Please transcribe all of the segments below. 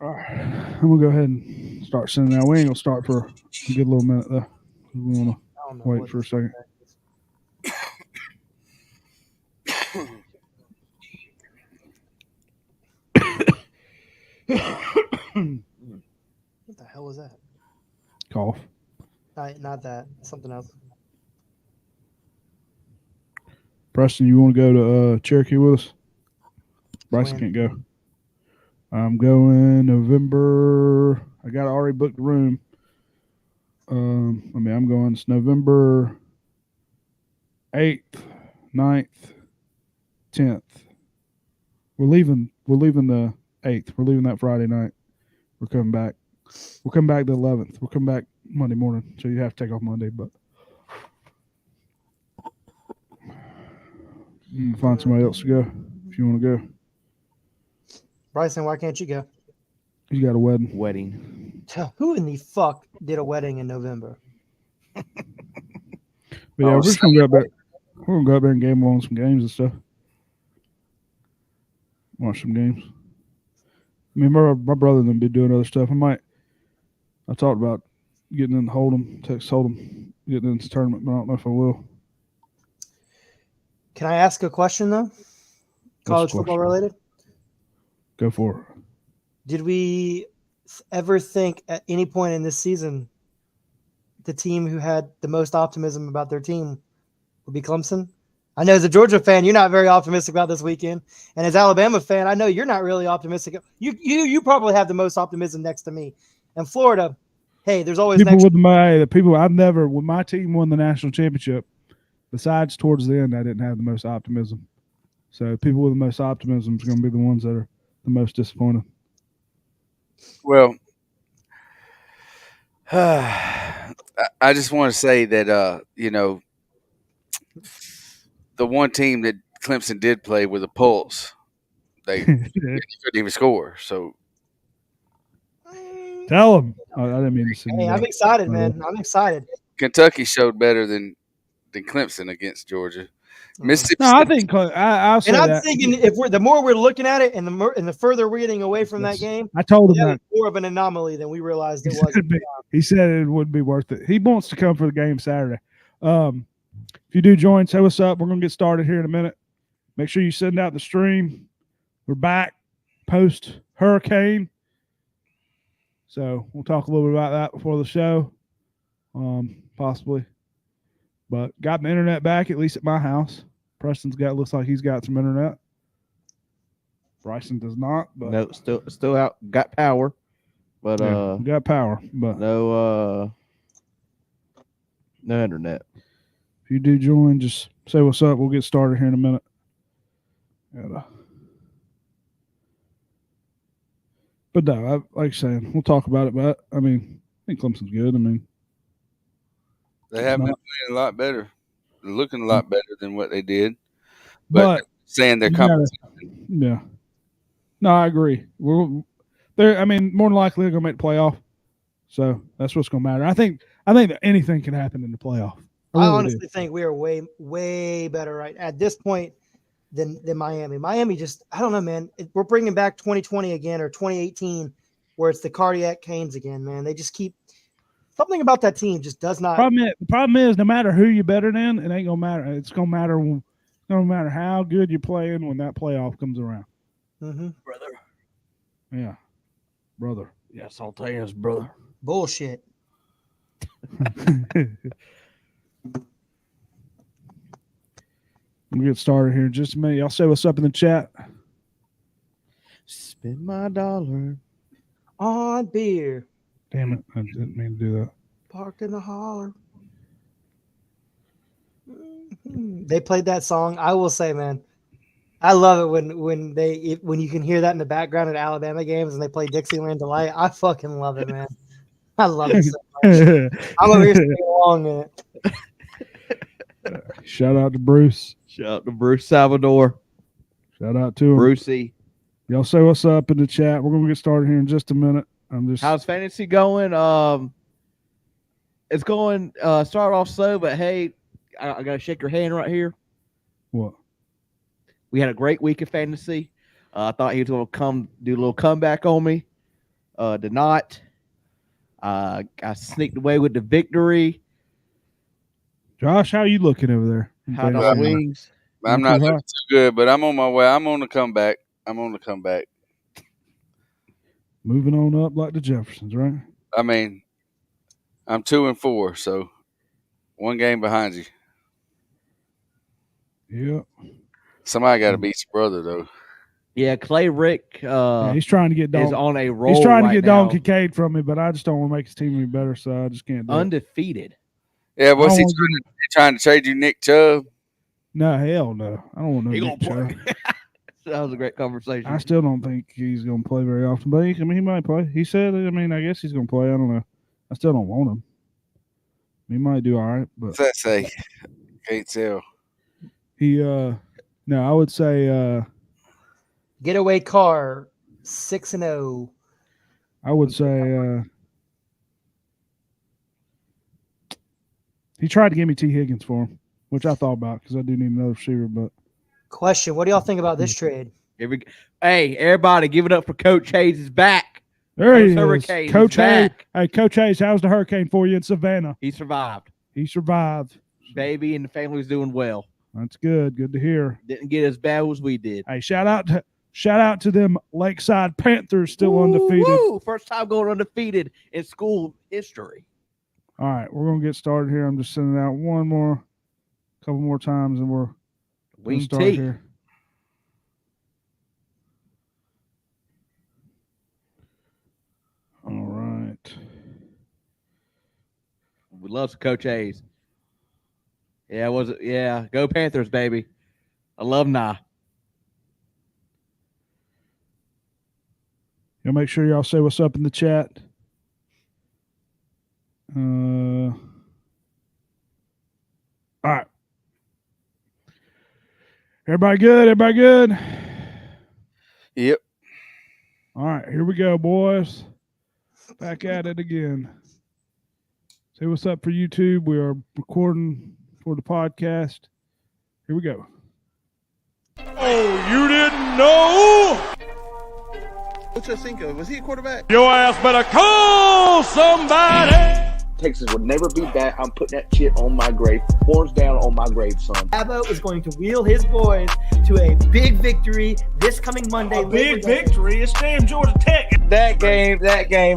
All right, I'm gonna go ahead and start sending out. We ain't gonna start for a good little minute though. We want to I don't know wait what for the a fuck second. that is. What the hell was that? Cough. Not that. Something else. Preston, you want to go to Cherokee with us? Bryson When? can't go. I'm going November. I got already booked the room. I'm going. It's November 8th, 9th, 10th. We're leaving the 8th. We're leaving that Friday night. We're coming back. We'll come back the 11th. We'll come back Monday morning. So you have to take off Monday, but you can find somebody else to go if you want to go. Bryson, why can't you go? He's got a wedding. Wedding. Who in the fuck did a wedding in November? But yeah, we're just gonna go up there. We're gonna go up there and game on some games and stuff. Watch some games. I mean, my brother and them be doing other stuff. I talked about getting in Hold'em, Texas Hold'em, getting into the tournament, but I don't know if I will. Can I ask a question though? College football related. Go for it. Did we ever think at any point in this season the team who had the most optimism about their team would be Clemson? I know as a Georgia fan, you're not very optimistic about this weekend, and as Alabama fan, I know you're not really optimistic. You probably have the most optimism next to me. And Florida, hey, there's always people next. with the people I've never when my team won the national championship. Besides towards the end, I didn't have the most optimism. So people with the most optimism is going to be the ones that are the most disappointed. Well, I just want to say that the one team that Clemson did play with a pulse, they couldn't even score. So tell them. I didn't mean to send you Hey, that. I'm excited, man. I'm excited. Kentucky showed better than Clemson against Georgia. Mississippi No, I State. think I'll say And I'm that. thinking if the more we're looking at it, and the further we're getting away from that game, I told him that that. was more of an anomaly than we realized it was. He said it wouldn't be worth it. He wants to come for the game Saturday. If you do join, say what's up. We're going to get started here in a minute. Make sure you send out the stream. We're back post hurricane. So we'll talk a little bit about that before the show, possibly. But got the internet back, at least at my house. Preston's looks like he's got some internet. Bryson does not, but No, still out. Got power, but we got power. But no internet. if you do join, just say what's up. We'll get started here in a minute. But no, like I said, we'll talk about it. But I mean, I think Clemson's good. I mean, They have been playing a lot better, looking a lot better than what they did. But saying they're competition. Yeah. No, I agree. I mean, more than likely they're going to make the playoff. So that's what's going to matter. I think that anything can happen in the playoff. I honestly think we are way, way better right at this point than Miami. Miami just, I don't know, man. We're bringing back 2020 again or 2018 where it's the cardiac canes again, man. They just keep something about that team just does not. The problem is no matter who you're better than, it ain't going to matter. It's going to matter. No matter how good you're playing when that playoff comes around. Mm-hmm. Brother. Yeah. Brother. Yes, I'll tell you, brother. Bullshit. We'll get started here in just a minute. Y'all say what's up in the chat. Spend my dollar on beer. Damn it. I didn't mean to do that. Park in the holler. They played that song. I will say, man, I love it when you can hear that in the background at Alabama games and they play Dixieland Delight. I fucking love it, man. I love it so much. I'm over here singing along in it. Shout out to Bruce. Shout out to Bruce Salvador. Shout out to him. Brucey. Y'all say what's up in the chat. We're gonna get started here in just a minute. How's fantasy going? It's going start off slow, but hey, I gotta shake your hand right here. What? We had a great week of fantasy. I thought he was going to do a little comeback on me. Did not. I sneaked away with the victory. Josh, how you looking over there? Hot dog Well, wings. I'm not looking too good, but I'm on my way. I'm on the comeback. Moving on up like the Jeffersons, right? I mean, I'm 2-4, so one game behind you. Yep. Somebody got to beat your brother, though. Yeah, Clay Rick Yeah, he's trying to get is Don. on a roll. He's trying to right get now. Don Kincaid from me, but I just don't want to make his team any better, so I just can't do it. Undefeated. Yeah, what's he I don't trying to trade you, Nick Chubb? No, hell no. I don't want no He Nick gonna Chubb. play. That was a great conversation. I still don't think he's going to play very often, but he might play. He said, I guess he's going to play. I don't know. I still don't want him. He might do all right, but What's that say? Can't tell. he, no, I would say, Getaway car 6-0. I would say, he tried to give me T. Higgins for him, which I thought about because I do need another receiver, but. Question: what do y'all think about this trade? Hey, everybody, give it up for Coach Hayes is back. There he is. Hurricane, Coach he's back. Hayes. Hey, Coach Hayes, how's the hurricane for you in Savannah? He survived. He survived. Baby and the family's doing well. That's good. Good to hear. Didn't get as bad as we did. Hey, shout out to them Lakeside Panthers still undefeated. Woo! First time going undefeated in school history. All right, we're gonna get started here. I'm just sending out couple more times, and we're gonna start here. All right. We love Coach Hayes. Yeah, go Panthers, baby. Alumni. Y'all make sure y'all say what's up in the chat. All right. Everybody good? Everybody good? Yep. All right, here we go, boys. Back at it again. Say what's up for YouTube. We are recording for the podcast. Here we go. Oh, you didn't know? What's your think of? Was he a quarterback? Your ass better call somebody. Texas would never be back. I'm putting that shit on my grave. Horns down on my grave, son. Dabo is going to wheel his boys to a big victory this coming Monday. A big victory. It's damn Georgia Tech. That game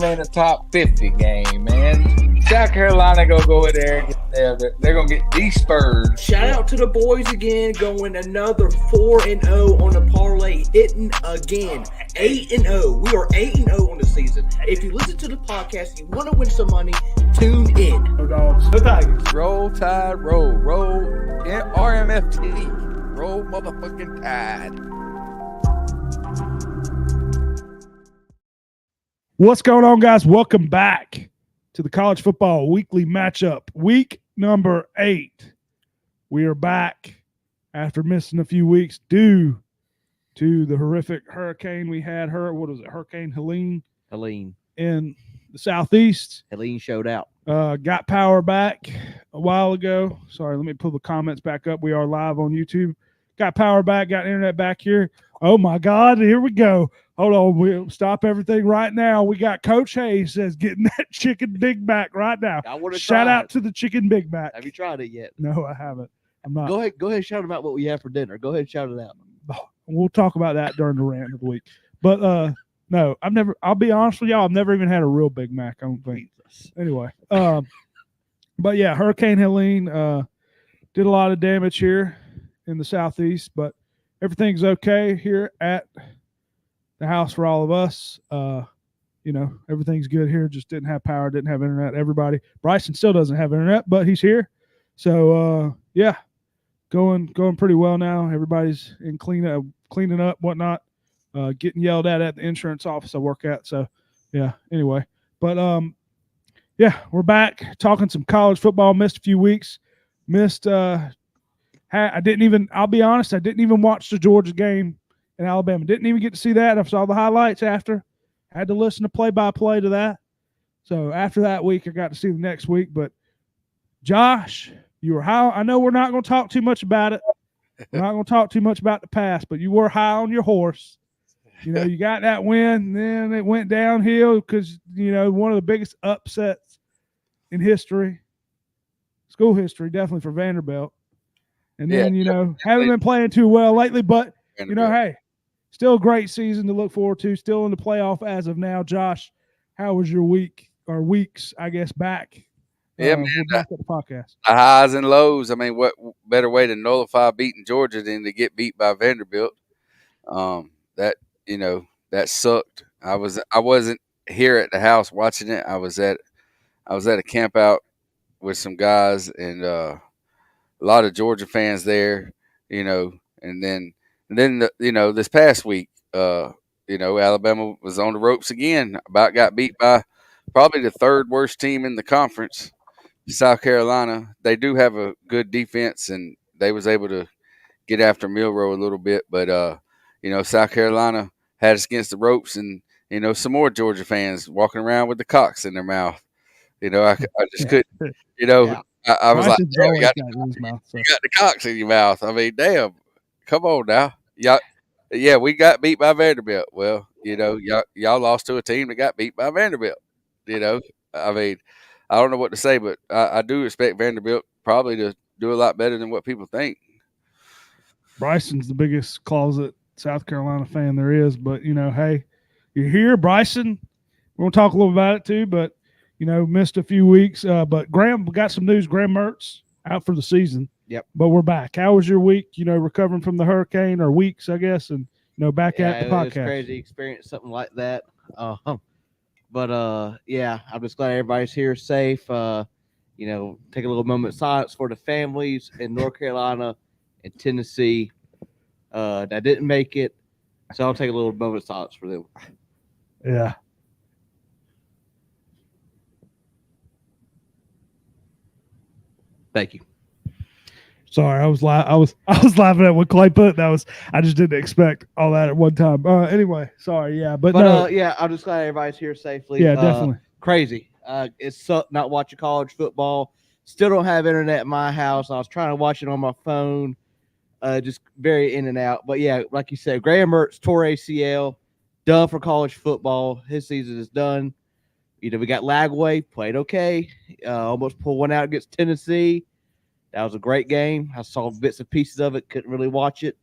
ain't a top 50 game, man. South Carolina go in there and they're gonna get de-spurred. Shout out to the boys again, going another 4-0 on the parlay, hitting again 8-0. We are 8-0 on the season. If you listen to the podcast, you want to win some money, tune in. No dogs. No tigers. Roll Tide, roll RMFT, roll motherfucking Tide. What's going on, guys? Welcome back to the College Football Weekly Matchup, week number 8. We are back after missing a few weeks due to the horrific hurricane we had. Hurricane Helene in the southeast. Helene showed out. Got power back a while ago. Sorry, let me pull the comments back up. We are live on YouTube. Got power back, got internet back here. Oh, my God, here we go. Hold on, we'll stop everything right now. We got Coach Hayes says getting that chicken Big Mac right now. Shout out to the chicken Big Mac. Have you tried it yet? No, I haven't. I'm not. Go ahead and shout about what we have for dinner. Go ahead and shout it out. We'll talk about that during the rant of the week. But no, I'll be honest with y'all, I've never even had a real Big Mac, I don't think. Anyway. But yeah, Hurricane Helene did a lot of damage here in the southeast, but everything's okay here at the house for all of us. Everything's good here. Just didn't have power, didn't have internet. Everybody, Bryson still doesn't have internet, but he's here. So yeah, going pretty well now. Everybody's in cleaning up, whatnot. Getting yelled at the insurance office I work at. So yeah. Anyway, but yeah, we're back talking some college football. Missed a few weeks. I'll be honest, I didn't even watch the Georgia game in Alabama. Didn't even get to see that. I saw the highlights after. Had to listen to play-by-play to that. So after that week, I got to see the next week. But Josh, you were high. I know we're not going to talk too much about it. We're not going to talk too much about the past, but you were high on your horse You got that win, then it went downhill because, one of the biggest upsets in history, school history, definitely for Vanderbilt. And then, haven't been playing too well lately, but, hey, still a great season to look forward to, still in the playoff as of now. Josh, how was your week or weeks, I guess, back? Yeah, man. We're back at the podcast. The highs and lows. I mean, what better way to nullify beating Georgia than to get beat by Vanderbilt? That that sucked. I wasn't here at the house watching it. I was at a camp out with some guys and a lot of Georgia fans there. And then this past week, Alabama was on the ropes again. About got beat by probably the third worst team in the conference, South Carolina. They do have a good defense, and they was able to get after Milroe a little bit. But, South Carolina had us against the ropes, and, some more Georgia fans walking around with the cocks in their mouth. I just couldn't, I was like, damn, you got the cocks in your mouth. I mean, damn, come on now. Yeah, we got beat by Vanderbilt. Well, y'all lost to a team that got beat by Vanderbilt. I mean, I don't know what to say, but I do expect Vanderbilt probably to do a lot better than what people think. Bryson's the biggest closet South Carolina fan there is, but hey, you're here, Bryson. We're gonna talk a little about it too, but missed a few weeks. But Graham, we got some news. Graham Mertz out for the season. Yep. But we're back. How was your week? Recovering from the hurricane, or weeks, I guess, and back at the podcast. It was crazy experience, something like that. But I'm just glad everybody's here safe. Take a little moment of silence for the families in North Carolina and Tennessee that didn't make it. So I'll take a little moment of silence for them. Yeah. Thank you. Sorry, I was laughing at what Clay put. I just didn't expect all that at one time. Anyway, sorry, yeah, but no. I'm just glad everybody's here safely. Yeah, definitely. Crazy. It sucked not watching college football. Still don't have internet at my house. I was trying to watch it on my phone. Just very in and out. But yeah, like you said, Graham Mertz tore ACL, done for college football. His season is done. We got Lagway, played okay. Almost pulled one out against Tennessee. That was a great game. I saw bits and pieces of it. Couldn't really watch it.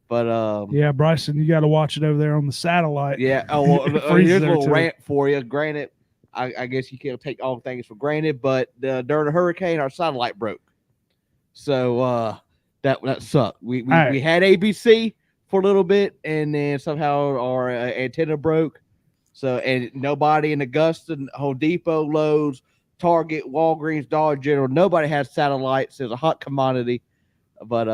But yeah, Bryson, you got to watch it over there on the satellite. Yeah. Oh, well, here's a little rant for you. Granted, I guess you can't take all things for granted, but during the hurricane, our satellite broke. So that sucked. We had ABC for a little bit, and then somehow our antenna broke. So, and nobody in Augusta, Home Depot, Lowe's, Target, Walgreens, Dollar General, nobody has satellites. It's a hot commodity. But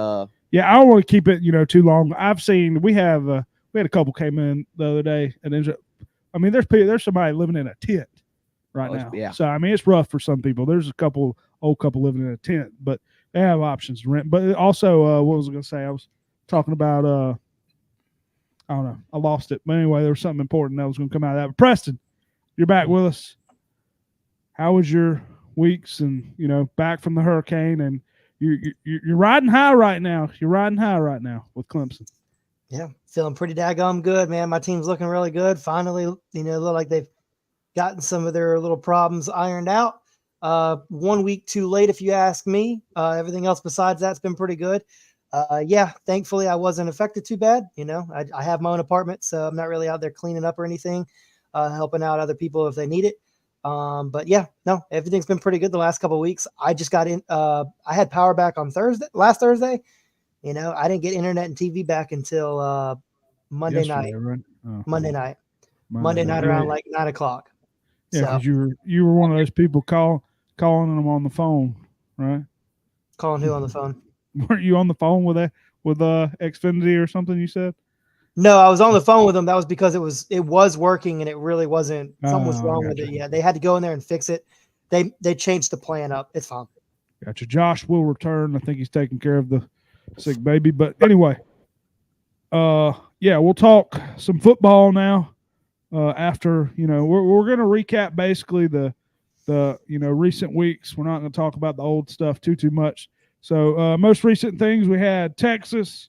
yeah, I don't want to keep it too long. I've seen we had a couple came in the other day, and there's somebody living in a tent right now. Yeah. So it's rough for some people. There's a old couple living in a tent, but they have options to rent. But also, what was I going to say? I was talking about I don't know. I lost it. But anyway, there was something important that was going to come out of that. But Preston, you're back with us. How was your weeks and, back from the hurricane? And you're riding high right now. You're riding high right now with Clemson. Yeah, feeling pretty daggone good, man. My team's looking really good. Finally, look like they've gotten some of their little problems ironed out. 1 week too late, if you ask me. Everything else besides that's been pretty good. Thankfully I wasn't affected too bad. I have my own apartment, so I'm not really out there cleaning up or anything, helping out other people if they need it. But yeah, no, everything's been pretty good the last couple of weeks. I just got in, I had power back on last Thursday. I didn't get internet and TV back until Monday night. Right? Oh, Monday night around like 9 o'clock. Yeah, because you were one of those people calling them on the phone, right? Calling who on the phone? Weren't you on the phone with Xfinity or something? You said. No, I was on the phone with them. That was because it was working and it really wasn't. Something was wrong with it. Yeah, they had to go in there and fix it. They changed the plan up. It's fine. Gotcha. Josh will return. I think he's taking care of the sick baby. But anyway, we'll talk some football now. After we're going to recap basically the recent weeks. We're not going to talk about the old stuff too much. So most recent things we had Texas,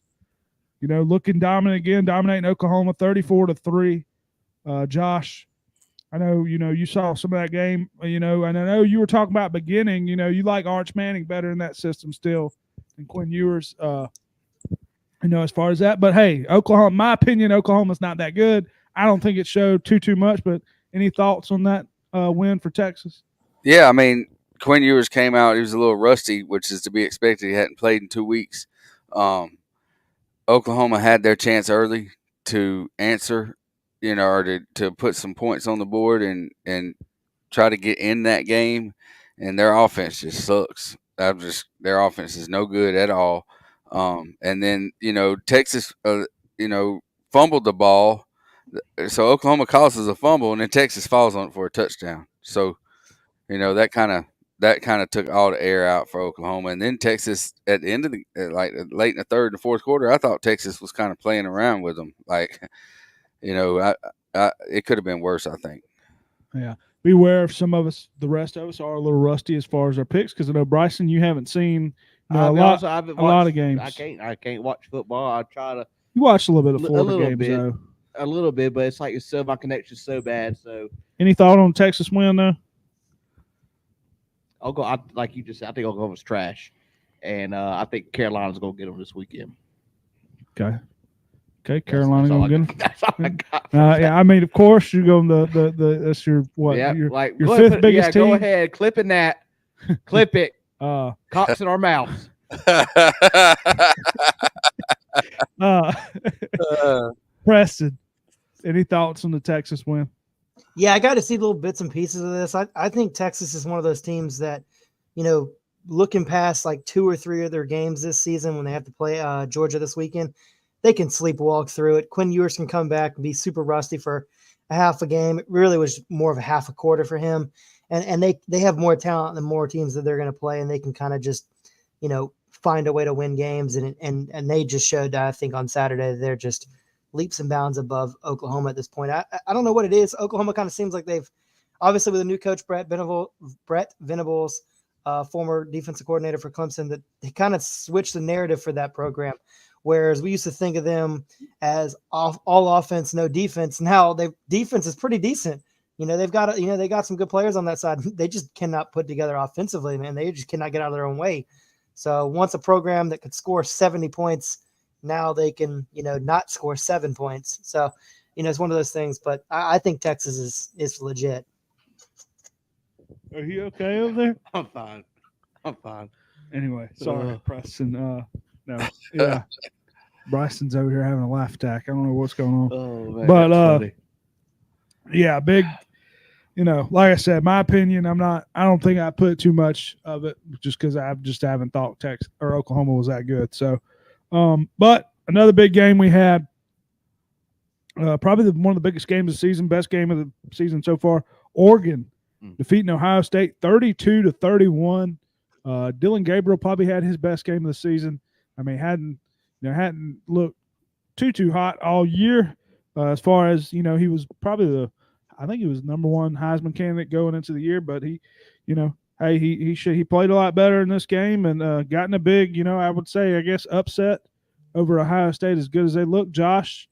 looking dominant again, dominating Oklahoma 34-3. Josh, I know, you saw some of that game, and I know you were talking about beginning, you like Arch Manning better in that system still than Quinn Ewers, as far as that. But hey, Oklahoma, my opinion, Oklahoma's not that good. I don't think it showed too much, but any thoughts on that win for Texas? Yeah, I mean, Quinn Ewers came out. He was a little rusty, which is to be expected. He hadn't played in 2 weeks. Oklahoma had their chance early to answer, or to put some points on the board and try to get in that game. And their offense just sucks. Their offense is no good at all. And then, Texas, fumbled the ball. So Oklahoma causes a fumble, and then Texas falls on it for a touchdown. So, that kind of took all the air out for Oklahoma. And then Texas, at the end of the late in the third and fourth quarter, I thought Texas was kind of playing around with them. It could have been worse, I think. Yeah. Beware of the rest of us are a little rusty as far as our picks, because I know, Bryson, you haven't seen a lot of games. I can't watch football. I try to. You watched a little bit of Florida games, though. A little bit, but it's like my connection's so bad. So, any thought on Texas win, though? I'll go. Like you just said, I think Oklahoma's trash, and I think Carolina's going to get them this weekend. Okay, Carolina going to get them. That's all I got. Yeah, I mean, of course, you're going the that's your what? Yeah, your fifth biggest team. Go ahead, clipping that, clip it. Cops in our mouths. Preston, any thoughts on the Texas win? Yeah, I got to see little bits and pieces of this. I think Texas is one of those teams that, looking past like 2 or 3 of their games this season when they have to play Georgia this weekend, they can sleepwalk through it. Quinn Ewers can come back and be super rusty for a half a game. It really was more of a half a quarter for him. And they have more talent than more teams that they're going to play, and they can kind of just, find a way to win games. And they just showed, I think, on Saturday, they're just leaps and bounds above Oklahoma at this point. I don't know what it is. Oklahoma kind of seems like they've, obviously with a new coach, Brett Venables, former defensive coordinator for Clemson, that they kind of switched the narrative for that program. Whereas we used to think of them as all offense, no defense. Now their defense is pretty decent. They've got, they got some good players on that side. They just cannot put together offensively, man. They just cannot get out of their own way. So once a program that could score 70 points, now they can, not score 7 points. So, it's one of those things. But I think Texas is legit. Are you okay over there? I'm fine. Anyway, sorry, Preston. No, yeah. Bryson's over here having a laugh attack. I don't know what's going on. Oh, man, but funny. Yeah, big. Like I said, my opinion, I don't think I put too much of it just because I just haven't thought Texas or Oklahoma was that good. So, but another big game we had, probably one of the biggest games of the season, best game of the season so far. Oregon defeating Ohio State 32-31. Dylan Gabriel probably had his best game of the season. I mean, hadn't looked too hot all year. As far as he was probably I think he was number one Heisman candidate going into the year, but he played a lot better in this game and gotten a big, I would say, I guess, upset over Ohio State as good as they look. Josh,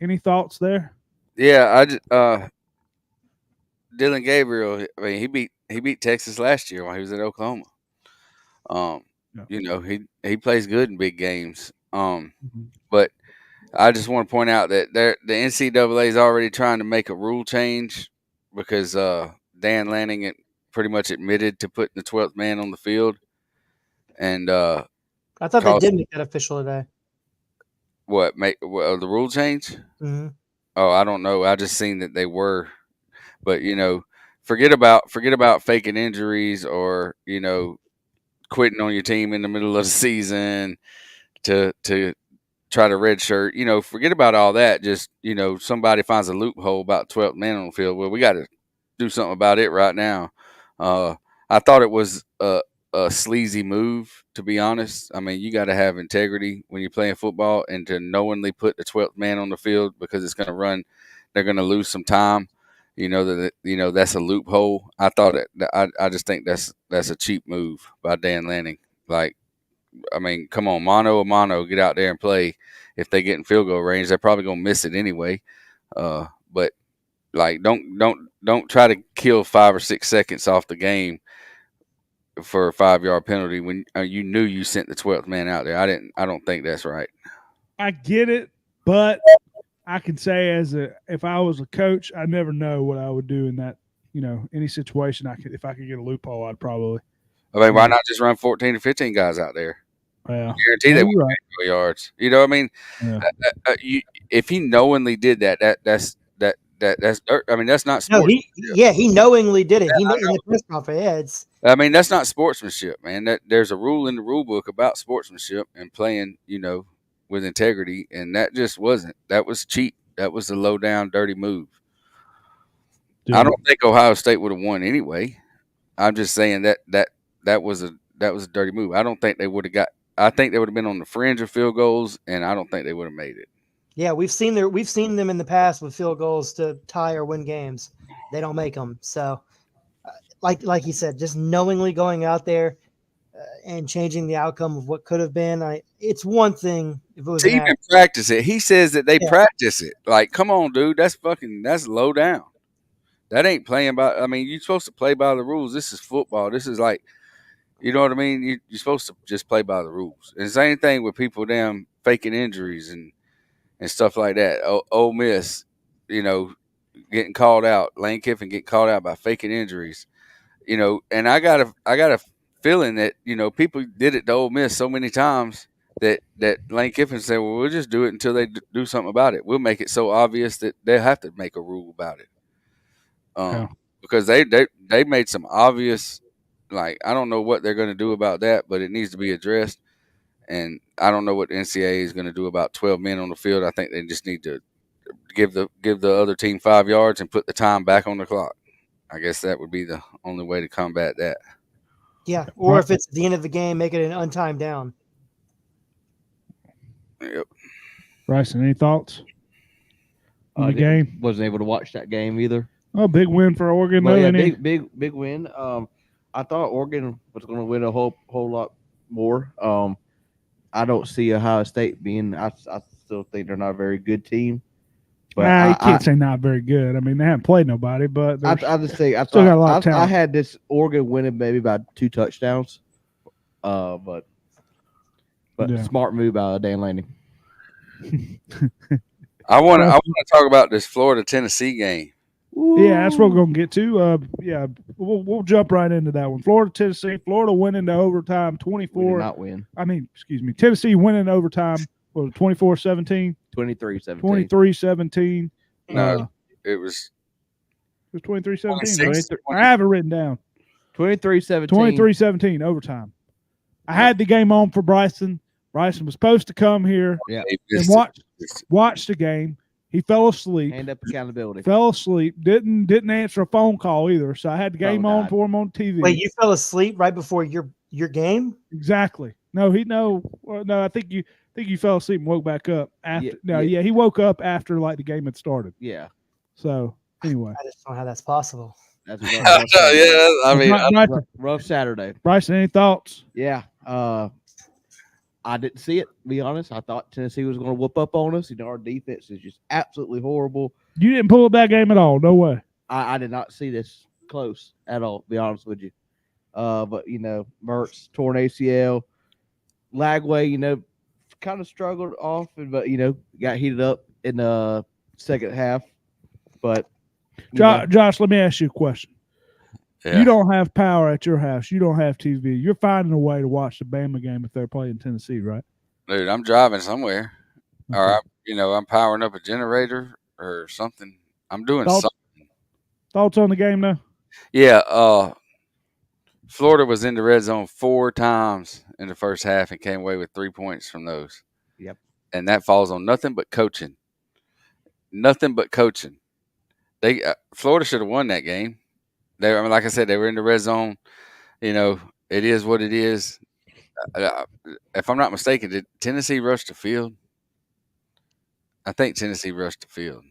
any thoughts there? Yeah, Dylan Gabriel. I mean, he beat Texas last year while he was at Oklahoma. He plays good in big games. But I just want to point out that the NCAA is already trying to make a rule change because Dan Lanning pretty much admitted to putting the 12th man on the field. And I thought they did make that official today. What the rule change? Mm-hmm. Oh, I don't know. I just seen that they were, but forget about faking injuries or quitting on your team in the middle of the season to try to redshirt. Forget about all that. Just somebody finds a loophole about 12th man on the field. Well, we got to do something about it right now. I thought it was a sleazy move, to be honest. I mean, you got to have integrity when you're playing football, and to knowingly put the 12th man on the field because it's going to run, they're going to lose some time. That's a loophole. I thought I just think that's a cheap move by Dan Lanning. Like, I mean, come on, mano a mano, get out there and play. If they get in field goal range, they're probably gonna miss it anyway. But like, don't try to kill 5 or 6 seconds off the game for a 5-yard penalty when you knew you sent the 12th man out there. I don't think that's right. I get it, but I can say if I was a coach, I never know what I would do in that, any situation. If I could get a loophole, I'd probably. I mean, why not just run 14 or 15 guys out there? Well, guarantee they won't get yards. You know what I mean? Yeah. If he knowingly did that's dirt. I mean, that's not No, sportsmanship. he knowingly did it. He in the press conference. I mean, that's not sportsmanship, man. There's a rule in the rule book about sportsmanship and playing, with integrity, and that just wasn't. That was cheap. That was a low down, dirty move. Dude. I don't think Ohio State would have won anyway. I'm just saying that was a dirty move. I don't think they would have got. I think they would have been on the fringe of field goals, and I don't think they would have made it. Yeah, we've seen them in the past with field goals to tie or win games. They don't make them. So, like you said, just knowingly going out there and changing the outcome of what could have been. It's one thing if it was to even practice it. He says that they practice it. Like, come on, dude, that's low down. That ain't playing by. I mean, you're supposed to play by the rules. This is football. This is like, you know what I mean? You're supposed to just play by the rules. And the same thing with people faking injuries and stuff like that. Ole Miss, getting called out. Lane Kiffin getting called out by faking injuries. And I got a feeling that people did it to Ole Miss so many times that Lane Kiffin said, "Well, we'll just do it until they do something about it. We'll make it so obvious that they'll have to make a rule about it." Because they made some obvious, like, I don't know what they're going to do about that, but it needs to be addressed. And I don't know what the NCAA is going to do about 12 men on the field. I think they just need to give the other team 5 yards and put the time back on the clock. I guess that would be the only way to combat that. Yeah, or if it's at the end of the game, make it an untimed down. Yep. Bryson, any thoughts on the game? Wasn't able to watch that game either. Oh, big win for Oregon. But yeah, big win. I thought Oregon was going to win a whole lot more. I don't see Ohio State being. I still think they're not a very good team. But you can't say not very good. I mean, they haven't played nobody, but I just say I had this Oregon winning maybe by 2 touchdowns. But smart move out of Dan Lanning. I want to talk about this Florida-Tennessee game. Yeah, that's what we're going to get to. We'll jump right into that one. Florida-Tennessee. Florida winning to overtime 24. We did not win. Excuse me. Tennessee winning overtime. What was it, 24-17? 23-17. 23-17. No, it was 23-17. I have it written down. 23-17. 23-17 overtime. I had the game on for Bryson. Bryson was supposed to come here and watch the game. He fell asleep. Hand up accountability. Fell asleep. Didn't answer a phone call either. So I had the game on for him on TV. Wait, you fell asleep right before your game? Exactly. No, I think you fell asleep and woke back up after. He woke up after like the game had started. Yeah. So anyway, I just don't know how that's possible. That's rough, rough Saturday. Bryson, any thoughts? Yeah. I didn't see it, to be honest. I thought Tennessee was going to whoop up on us. Our defense is just absolutely horrible. You didn't pull up that game at all. No way. I did not see this close at all, to be honest with you. But, Mertz, torn ACL. Lagway, kind of struggled off, but, got heated up in the second half. But, Josh, let me ask you a question. Yeah. You don't have power at your house. You don't have TV. You're finding a way to watch the Bama game if they're playing Tennessee, right? Dude, I'm driving somewhere. Okay. Or, I'm powering up a generator or something. I'm doing something. Thoughts on the game now? Yeah. Florida was in the red zone 4 times in the first half and came away with 3 points from those. Yep. And that falls on nothing but coaching. Nothing but coaching. Florida should have won that game. Like I said, they were in the red zone. It is what it is. If I'm not mistaken, did Tennessee rush the field? I think Tennessee rushed the field.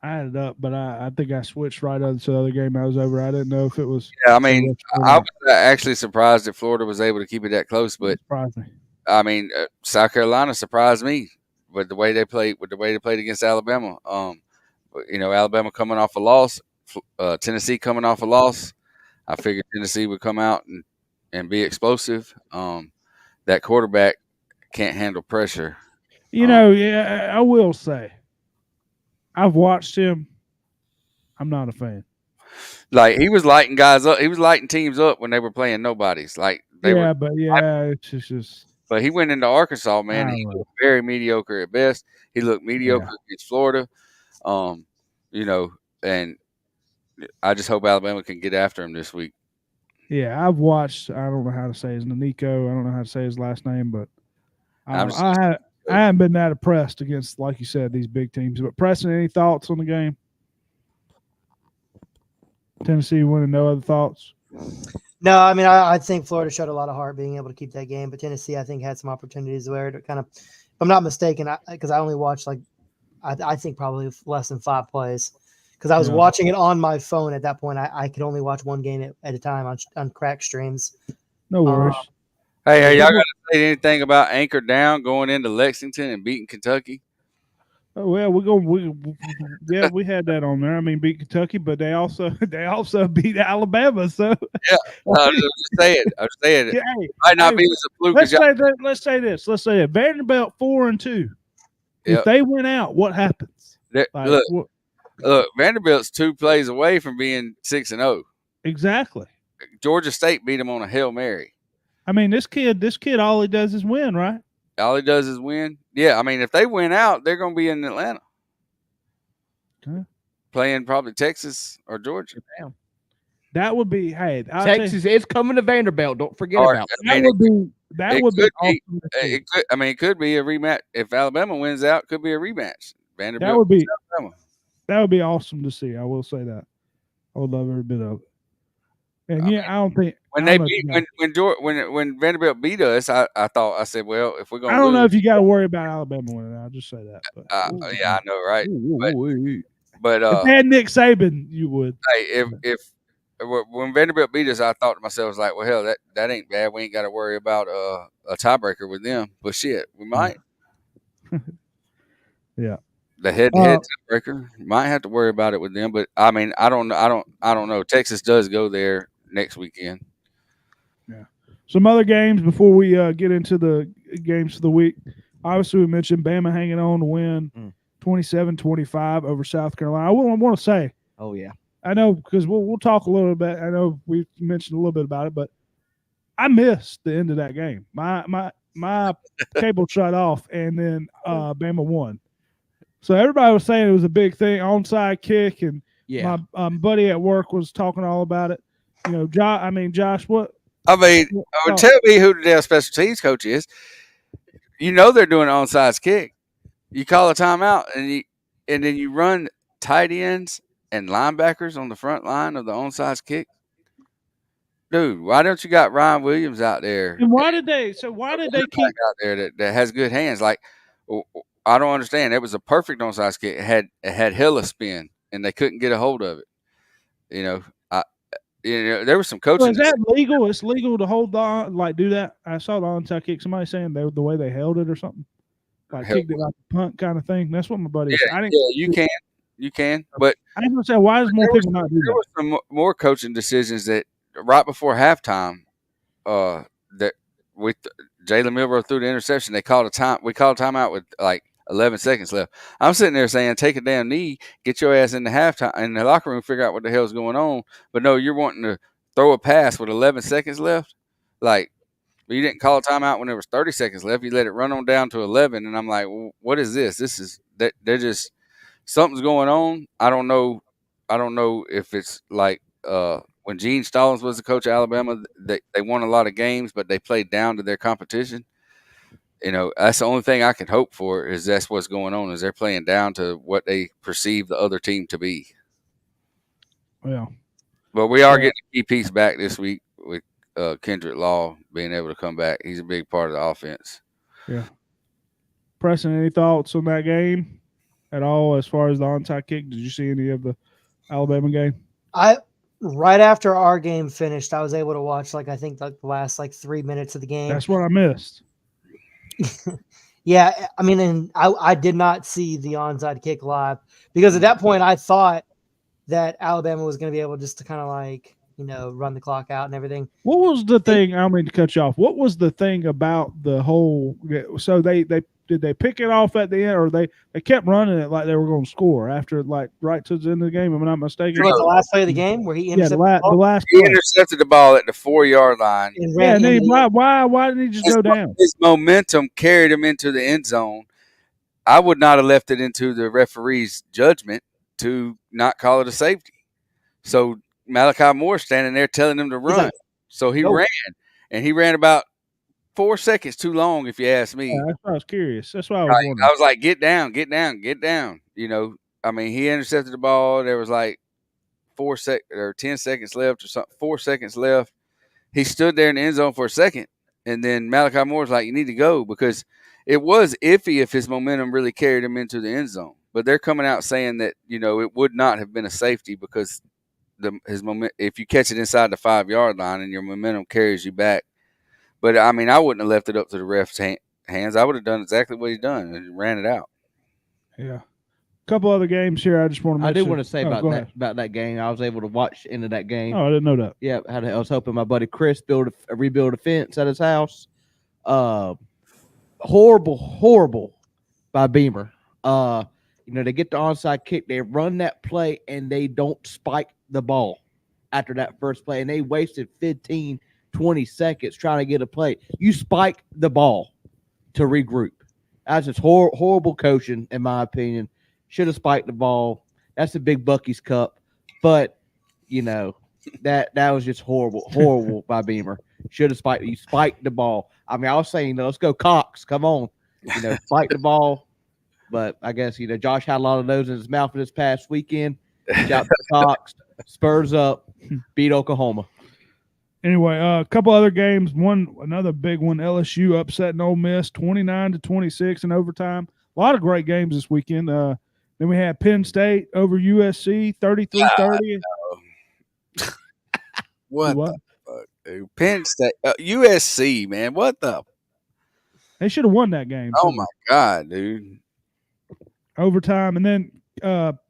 I had it up, but I think I switched right on to the other game I was over. I didn't know if it was. Yeah, I mean, I was actually surprised that Florida was able to keep it that close, but I mean, South Carolina surprised me with the way they played against Alabama. Alabama coming off a loss, Tennessee coming off a loss. I figured Tennessee would come out and be explosive. That quarterback can't handle pressure. Yeah, I will say, I've watched him. I'm not a fan. Like he was lighting guys up. He was lighting teams up when they were playing nobodies. Like they were. It's just. But he went into Arkansas, I man. don't He know. looked very mediocre at best. He looked mediocre against Florida. And I just hope Alabama can get after him this week. Yeah, I've watched. I don't know how to say his Nico. I don't know how to say his last name, but I haven't been that impressed against, like you said, these big teams. But Preston, any thoughts on the game? Tennessee winning, no other thoughts? No, I mean, I think Florida showed a lot of heart being able to keep that game, but Tennessee, I think, had some opportunities there to kind of, if I'm not mistaken, because I only watched I think probably less than 5 plays, because I was watching it on my phone at that point. I could only watch one game at a time on crack streams. No worries. Hey, are y'all going to say anything about Anchor Down going into Lexington and beating Kentucky? Oh well, we had that on there. I mean, beat Kentucky, but they also beat Alabama. So yeah, I was just saying. Yeah, might not be as a fluke. Let's say this. Let's say it. Vanderbilt 4-2. If they went out, what happens? Look, Vanderbilt's 2 plays away from being 6-0. Exactly. Georgia State beat them on a Hail Mary. I mean, this kid, all he does is win, right? All he does is win. Yeah, I mean, if they win out, they're going to be in Atlanta. Okay. Playing probably Texas or Georgia. Damn. That would be, hey. Texas is coming to Vanderbilt. Don't forget about that. That would be awesome. It could be a rematch. If Alabama wins out, it could be a rematch. Vanderbilt. That would be awesome to see. I will say that. I would love every bit of it. And I don't think when Vanderbilt beat us, I said, well, if we're going, I don't know if you got to worry about Alabama winning. I'll just say that. But, I know, right? But if they had Nick Saban, you would. Hey, if when Vanderbilt beat us, I thought to myself, I was like, well, hell, that ain't bad. We ain't got to worry about a tiebreaker with them. But shit, we might. Yeah. The head-to-head tiebreaker, might have to worry about it with them. But I mean, I don't know. Texas does go there next weekend. Yeah. Some other games before we get into the games for the week. Obviously, we mentioned Bama hanging on to win 27-25 over South Carolina. I want to say, oh yeah, I know because we'll talk a little bit. I know we mentioned a little bit about it, but I missed the end of that game. My cable shut off, and then Bama won. So everybody was saying it was a big thing, onside kick, and my buddy at work was talking all about it. Josh, what? Tell me who the damn special teams coach is. You know they're doing an onside kick. You call a timeout, and then you run tight ends and linebackers on the front line of the onside kick. Dude, why don't you got Ryan Williams out there? And why did they keep out there that has good hands? Like, I don't understand. It was a perfect onside kick. It had hella spin, and they couldn't get a hold of it. There was some coaching. So is that legal? It's legal to hold do that. I saw the onside kick. Somebody saying the way they held it or something, kicked it like a punt kind of thing. That's what my buddy said. You can. But I didn't understand why does more people not do that. There was some more coaching decisions that right before halftime, that with Jalen Milroe threw the interception. We called a timeout with like 11 seconds left. I'm sitting there saying, take a damn knee, get your ass in the locker room, figure out what the hell's going on. But no, you're wanting to throw a pass with 11 seconds left. Like, you didn't call a timeout when there was 30 seconds left. You let it run on down to 11. And I'm like, well, what is this? This is that they're just something's going on. I don't know if it's like when Gene Stallings was the coach of Alabama, they won a lot of games, but they played down to their competition. That's the only thing I can hope for is that's what's going on, is they're playing down to what they perceive the other team to be. Well, but we are getting a key piece back this week with Kendrick Law being able to come back. He's a big part of the offense. Yeah. Preston, any thoughts on that game at all as far as the onside kick? Did you see any of the Alabama game? Right after our game finished, I was able to watch the last 3 minutes of the game. That's what I missed. Yeah, I mean, and I did not see the onside kick live because at that point I thought that Alabama was going to be able just to kind of like, run the clock out and everything. What was the thing? I don't mean to cut you off. What was the thing about the whole? So they did they pick it off at the end, or they kept running it like they were going to score after like right to the end of the game? If I'm not mistaken. What, the last play of the game where he intercepted the last He play. intercepted the ball at the 4-yard line. And then why didn't he just go down? His momentum carried him into the end zone. I would not have left it into the referee's judgment to not call it a safety. So Malachi Moore standing there telling him to run. like, So he ran, and he ran about 4 seconds too long, if you ask me. Yeah, that's why I was curious. That's why I was Right. wondering. I was like, get down, get down, get down. I mean, he intercepted the ball. There was like 10 seconds left or something, 4 seconds left. He stood there in the end zone for a second, and then Malachi Moore's like, you need to go, because it was iffy if his momentum really carried him into the end zone. But they're coming out saying that, it would not have been a safety because his moment, if you catch it inside the 5-yard line and your momentum carries you back. But I mean, I wouldn't have left it up to the ref's hands. I would have done exactly what he's done and ran it out. Yeah. A couple other games here. I just want to mention. I do want to say about that game. I was able to watch into that game. Oh, I didn't know that. Yeah, I was helping my buddy Chris rebuild a fence at his house. Horrible by Beamer. They get the onside kick, they run that play, and they don't spike the ball after that first play, and they wasted 15, 20 seconds trying to get a play. You spike the ball to regroup. That's just horrible coaching, in my opinion. Should have spiked the ball. That's a big Bucky's Cup, but that was just horrible by Beamer. Should have spiked. You spiked the ball. I mean, I was saying, let's go Cox. Come on, spike the ball. But I guess Josh had a lot of those in his mouth this past weekend. Shout to Cox. Spurs up, beat Oklahoma. Anyway, a couple other games. Another big one. LSU upsetting Ole Miss 29-26 in overtime. A lot of great games this weekend. Then we had Penn State over USC 33-30. What the fuck, dude? Penn State, USC, man. What the? They should have won that game. Oh my God, dude. Overtime, and then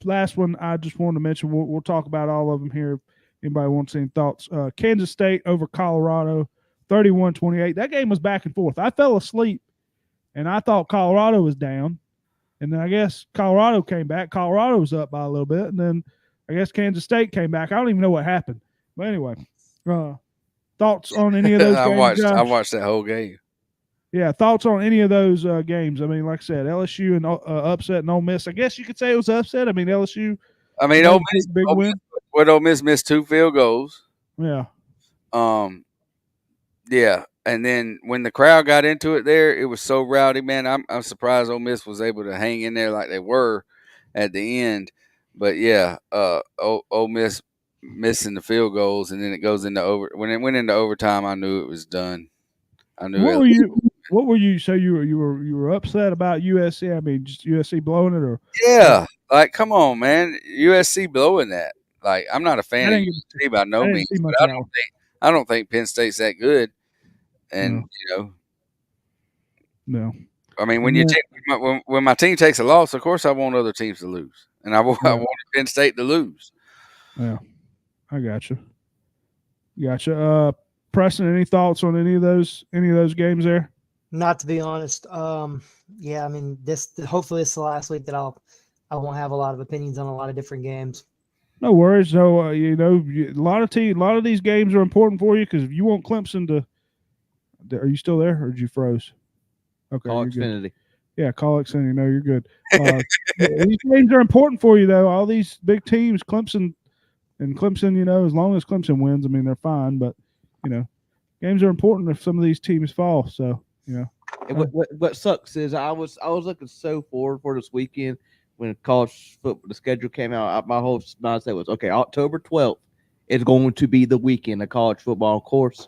last one I just wanted to mention. We'll talk about all of them here. Anybody wants any thoughts? Kansas State over Colorado, 31-28. That game was back and forth. I fell asleep, and I thought Colorado was down, and then I guess Colorado came back. Colorado was up by a little bit, and then I guess Kansas State came back. I don't even know what happened. But anyway, thoughts on any of those games? I watched that whole game. Yeah, thoughts on any of those games? I mean, like I said, LSU and upset and Ole Miss. I guess you could say it was upset. I mean, LSU. I mean, Ole Miss missed 2 field goals. Yeah. Yeah, and then when the crowd got into it there, it was so rowdy, man. I'm surprised Ole Miss was able to hang in there like they were at the end. But yeah, Ole Miss missing the field goals, and then it goes into when it went into overtime, I knew it was done. I knew. What were you? So you were upset about USC? I mean, just USC blowing it, or yeah, like come on, man, USC blowing that. Like I'm not a fan of USC by no means, but I don't think Penn State's that good. And no. I mean, when my team takes a loss, of course I want other teams to lose, and I wanted Penn State to lose. Yeah, I gotcha. Preston, any thoughts on any of those games there? Not to be honest. Yeah, I mean, hopefully this is the last week that I won't have a lot of opinions on a lot of different games. No worries. So a lot of these games are important for you because if you want Clemson to, are you still there or did you froze? Okay, call Xfinity. Yeah, call Xfinity. No, you're good. These games are important for you though. All these big teams, Clemson, as long as Clemson wins, I mean they're fine. But games are important if some of these teams fall. So. Yeah. And what sucks is I was looking so forward for this weekend when college football the schedule came out. My whole mindset was October 12th is going to be the weekend of college football. Of course,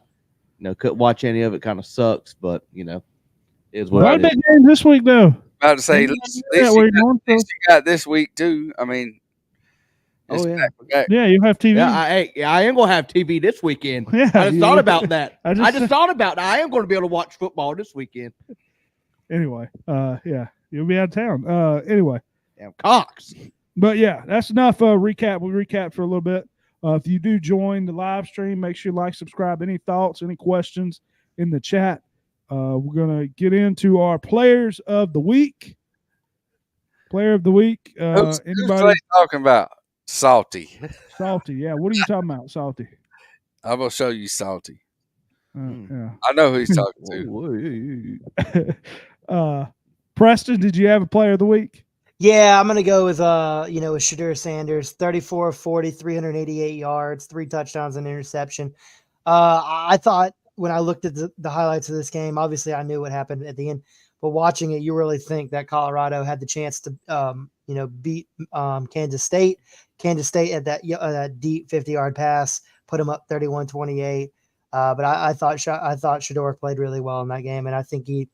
couldn't watch any of it. Kind of sucks, but is what. A lot of big games this week though. About to say, at least you got this week too. I mean. Yeah, you have TV. Yeah, I am going to have TV this weekend. Yeah, I just thought about that. I just thought about that. I am going to be able to watch football this weekend. Anyway, yeah, you'll be out of town. Anyway, Damn Cox. but yeah, that's enough recap. We recapped for a little bit. If you do join the live stream, make sure you like, subscribe. Any thoughts, any questions in the chat? We're going to get into our players of the week. Player of the week. Who's Anybody Clay talking about? Salty. salty? Yeah. What are you talking about, salty? I'm gonna show you Salty. Yeah. I know who he's talking to. Preston, did you have a player of the week? Yeah, I'm going to go with, with Shadur Sanders, 34 40, 388 yards, 3 touchdowns and interception. I thought when I looked at the highlights of this game, obviously I knew what happened at the end, but watching it, you really think that Colorado had the chance to, beat Kansas State. Kansas State at that deep 50-yard pass, put them up 31-28. But I thought Shador played really well in that game, and I think he,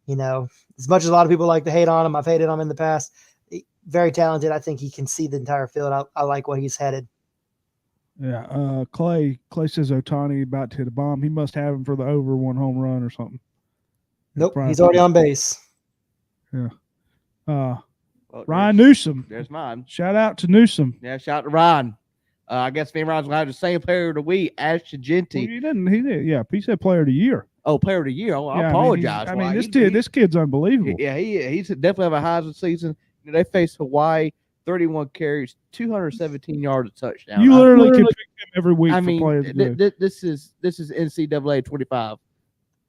as much as a lot of people like to hate on him, I've hated on him in the past. Very talented. I think he can see the entire field. I like where he's headed. Yeah. Clay says Otani about to hit a bomb. He must have him for the over 1 home run or something. Nope, he's already on base. Yeah. Well, Ryan Newsom. There's mine. Shout out to Newsom. Yeah, shout out to Ryan. I guess me and Ryan's gonna have the same player of the week, Ashton Genty. Well, he did. Yeah, he said player of the year. Oh, player of the year. Oh, I Yeah, apologize. I mean, this kid's unbelievable. Yeah, he's definitely have a Heisman season. They face Hawaii, 31 carries, 217 yards, a touchdown. You literally can pick him every week. I for mean, player of the game. this is NCAA 25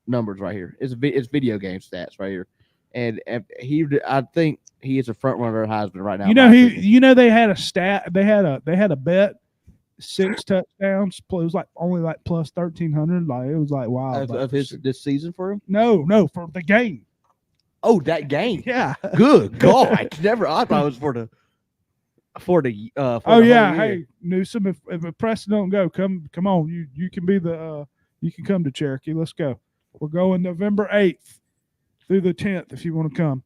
numbers right here. It's video game stats right here, and I think he is a front runner at Heisman right now. They had a stat. They had a bet. 6 touchdowns. It was only plus 1,300. It was wow. Of this season for him? No, for the game. Oh, that game. Yeah. Good God. I thought it was for the whole yeah. year. Hey, Newsom, if Preston don't go, come on. You can be you can come to Cherokee. Let's go. We're going November 8th through the 10th if you want to come.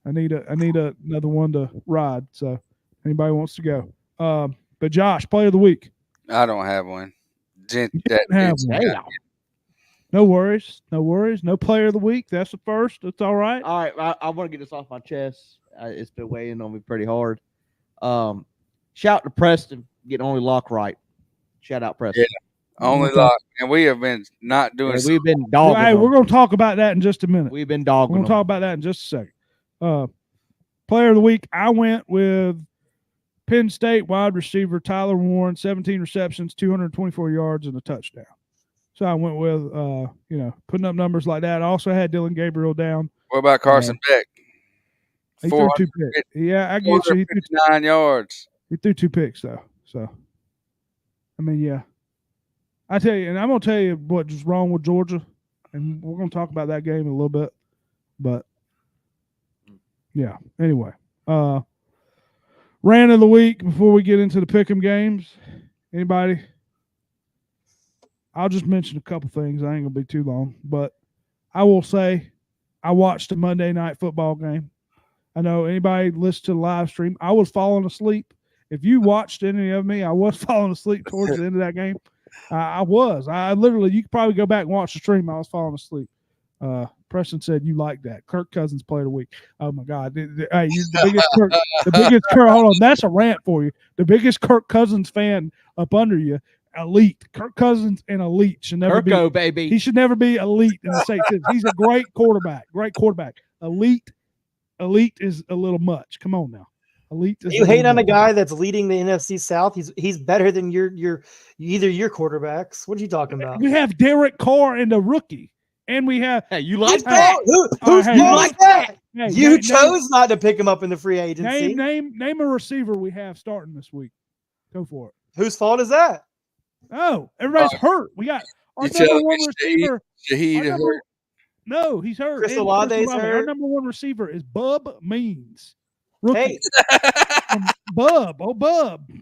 I need another one to ride. So anybody wants to go. But Josh, player of the week. I don't have one. You didn't have one. No worries. No player of the week. That's the first. That's all right. All right. I want to get this off my chest. It's been weighing on me pretty hard. Shout to Preston getting only lock right. Shout out Preston. Yeah, only lock. And we have been not doing. Yeah, we've been dogging. Hey, we're going to talk about that in just a minute. We've been dogging. We're going to talk about that in just a second. Player of the week. I went with Penn State wide receiver Tyler Warren, 17 receptions, 224 yards, and a touchdown. So I went with, putting up numbers like that. I also had Dylan Gabriel down. What about Carson Beck? He threw 2 picks. Yeah, I get you. He threw 9 yards. He threw 2 picks, though. So, I mean, yeah. I tell you, and I'm going to tell you what's wrong with Georgia, and we're going to talk about that game in a little bit. But, yeah, anyway. Rant of the week before we get into the pick'em games. Anybody? I'll just mention a couple things. I ain't gonna be too long, but I will say I watched a Monday night football game. I know anybody listened to the live stream. I was falling asleep. If you watched any of me, I was falling asleep towards the end of that game. I was. I literally, you could probably go back and watch the stream. I was falling asleep. Preston said you like that. Kirk Cousins player of the week. Oh my God! Hey, you're the biggest Kirk. Hold on, that's a rant for you. The biggest Kirk Cousins fan up under you. Elite. Kirk Cousins and elite should never be. Baby. He should never be elite in the state. He's a great quarterback. Great quarterback. Elite is a little much. Come on now. Elite. Is you hate on a guy that's leading the NFC South. He's better than your quarterbacks. What are you talking about? We have Derek Carr and a rookie. And we have. Hey, you like that? Who's like that? Hey, you chose not to pick him up in the free agency. Name a receiver we have starting this week. Go for it. Whose fault is that? Oh, everybody's hurt. We got our number one receiver. Hurt. No, he's hurt. Chris Olave's hurt. Our number one receiver is Bub Means. Rookie. Hey. Bub.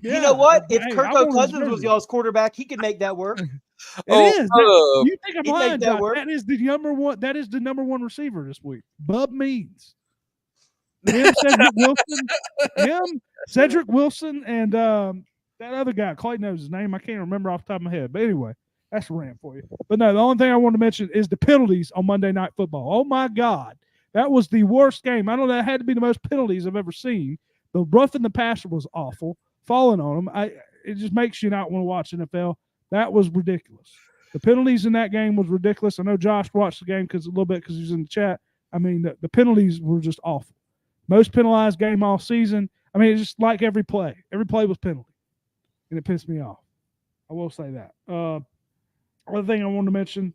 Yeah. You know what? If Kirk Cousins was y'all's quarterback, he could make that work. It is. You think I'm lying, that work? That is the number one. That is the number one receiver this week. Bub Means. Cedric Wilson, and that other guy. Clay knows his name. I can't remember off the top of my head. But anyway, that's a rant for you. But no, the only thing I want to mention is the penalties on Monday Night Football. Oh my God, That was the worst game. I don't know. It had to be the most penalties I've ever seen. The roughing the passer was awful. Falling on them, it just makes you not want to watch NFL. That was ridiculous. The penalties in that game was ridiculous. I know Josh watched the game because he was in the chat. I mean, the penalties were just awful. Most penalized game all season. I mean, it's just like every play. Every play was penalty, and it pissed me off. I will say that. Other thing I wanted to mention.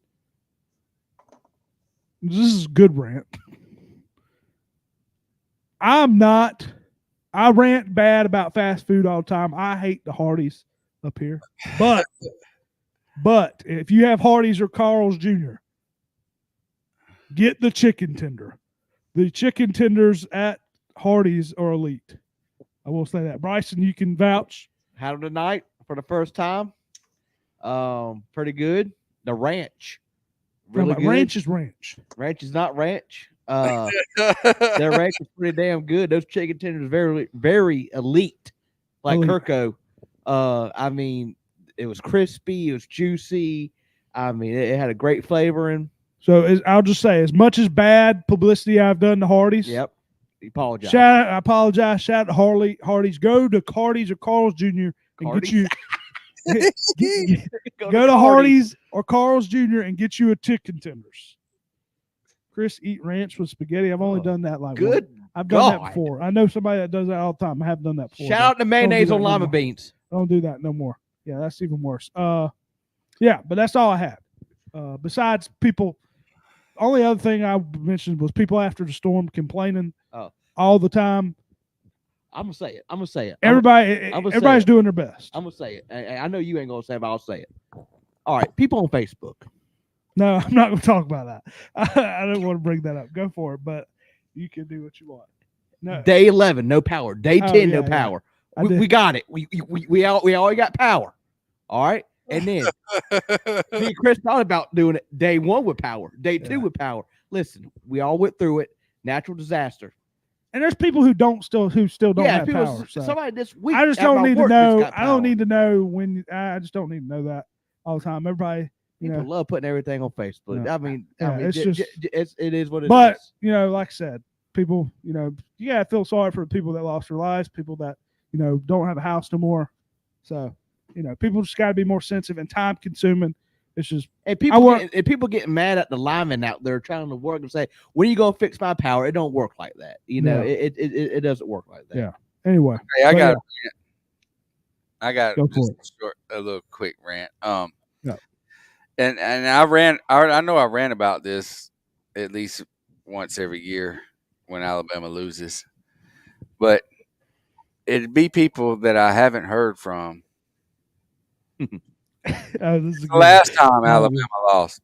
This is a good rant. I rant bad about fast food all the time. I hate the Hardee's up here. But if you have Hardee's or Carl's Jr., get the chicken tender. The chicken tenders at Hardee's are elite. I will say that. Bryson, you can vouch. Had them tonight for the first time. Pretty good. The ranch. Really good. Ranch is ranch. Ranch is not ranch. Their ranch is pretty damn good. Those chicken tenders are very, very elite. Like Kirko. I mean, it was crispy. It was juicy. I mean, it had a great flavoring. So I'll just say, as much as bad publicity I've done to Hardee's. Yep. Apologize. I apologize. Shout out to Hardee's. Go to Hardee's or Carl's Jr. and get you. Go to Hardee's or Carl's Jr. and get you a chicken tenders. Chris, eat ranch with spaghetti. I've only done that good. I've done that before. I know somebody that does that all the time. I have done that before. Shout out to mayonnaise on lima beans. I don't do that no more. Yeah, that's even worse. Yeah, but that's all I had. Besides people, only other thing I mentioned was people after the storm complaining all the time. I'm gonna say it. Everybody's doing their best. I'm gonna say it. I know you ain't gonna say it, but I'll say it. All right, people on Facebook. No, I'm not gonna talk about that. I don't want to bring that up. Go for it, but you can do what you want. No. Day 11, no power. Day 10, no power. We got it. We already got power. All right, and then me and Chris thought about doing it day 1 with power, day 2 with power. Listen, we all went through it. Natural disaster. And there's people who still don't have power. So. Somebody this week. I just don't need to know. I don't need to know when. I just don't need to know that all the time. Everybody, people love putting everything on Facebook. Yeah. I mean, it's it is what it is. But like I said, people, you gotta feel sorry for the people that lost their lives, people that don't have a house no more. So people just gotta be more sensitive and time consuming. It's just people getting mad at the linemen out there trying to work and say, "When are you gonna fix my power?" It don't work like that. It doesn't work like that. Yeah. Anyway, hey, I got a little quick rant. And I know I ran about this at least once every year when Alabama loses, but it'd be people that I haven't heard from. Last time Alabama lost,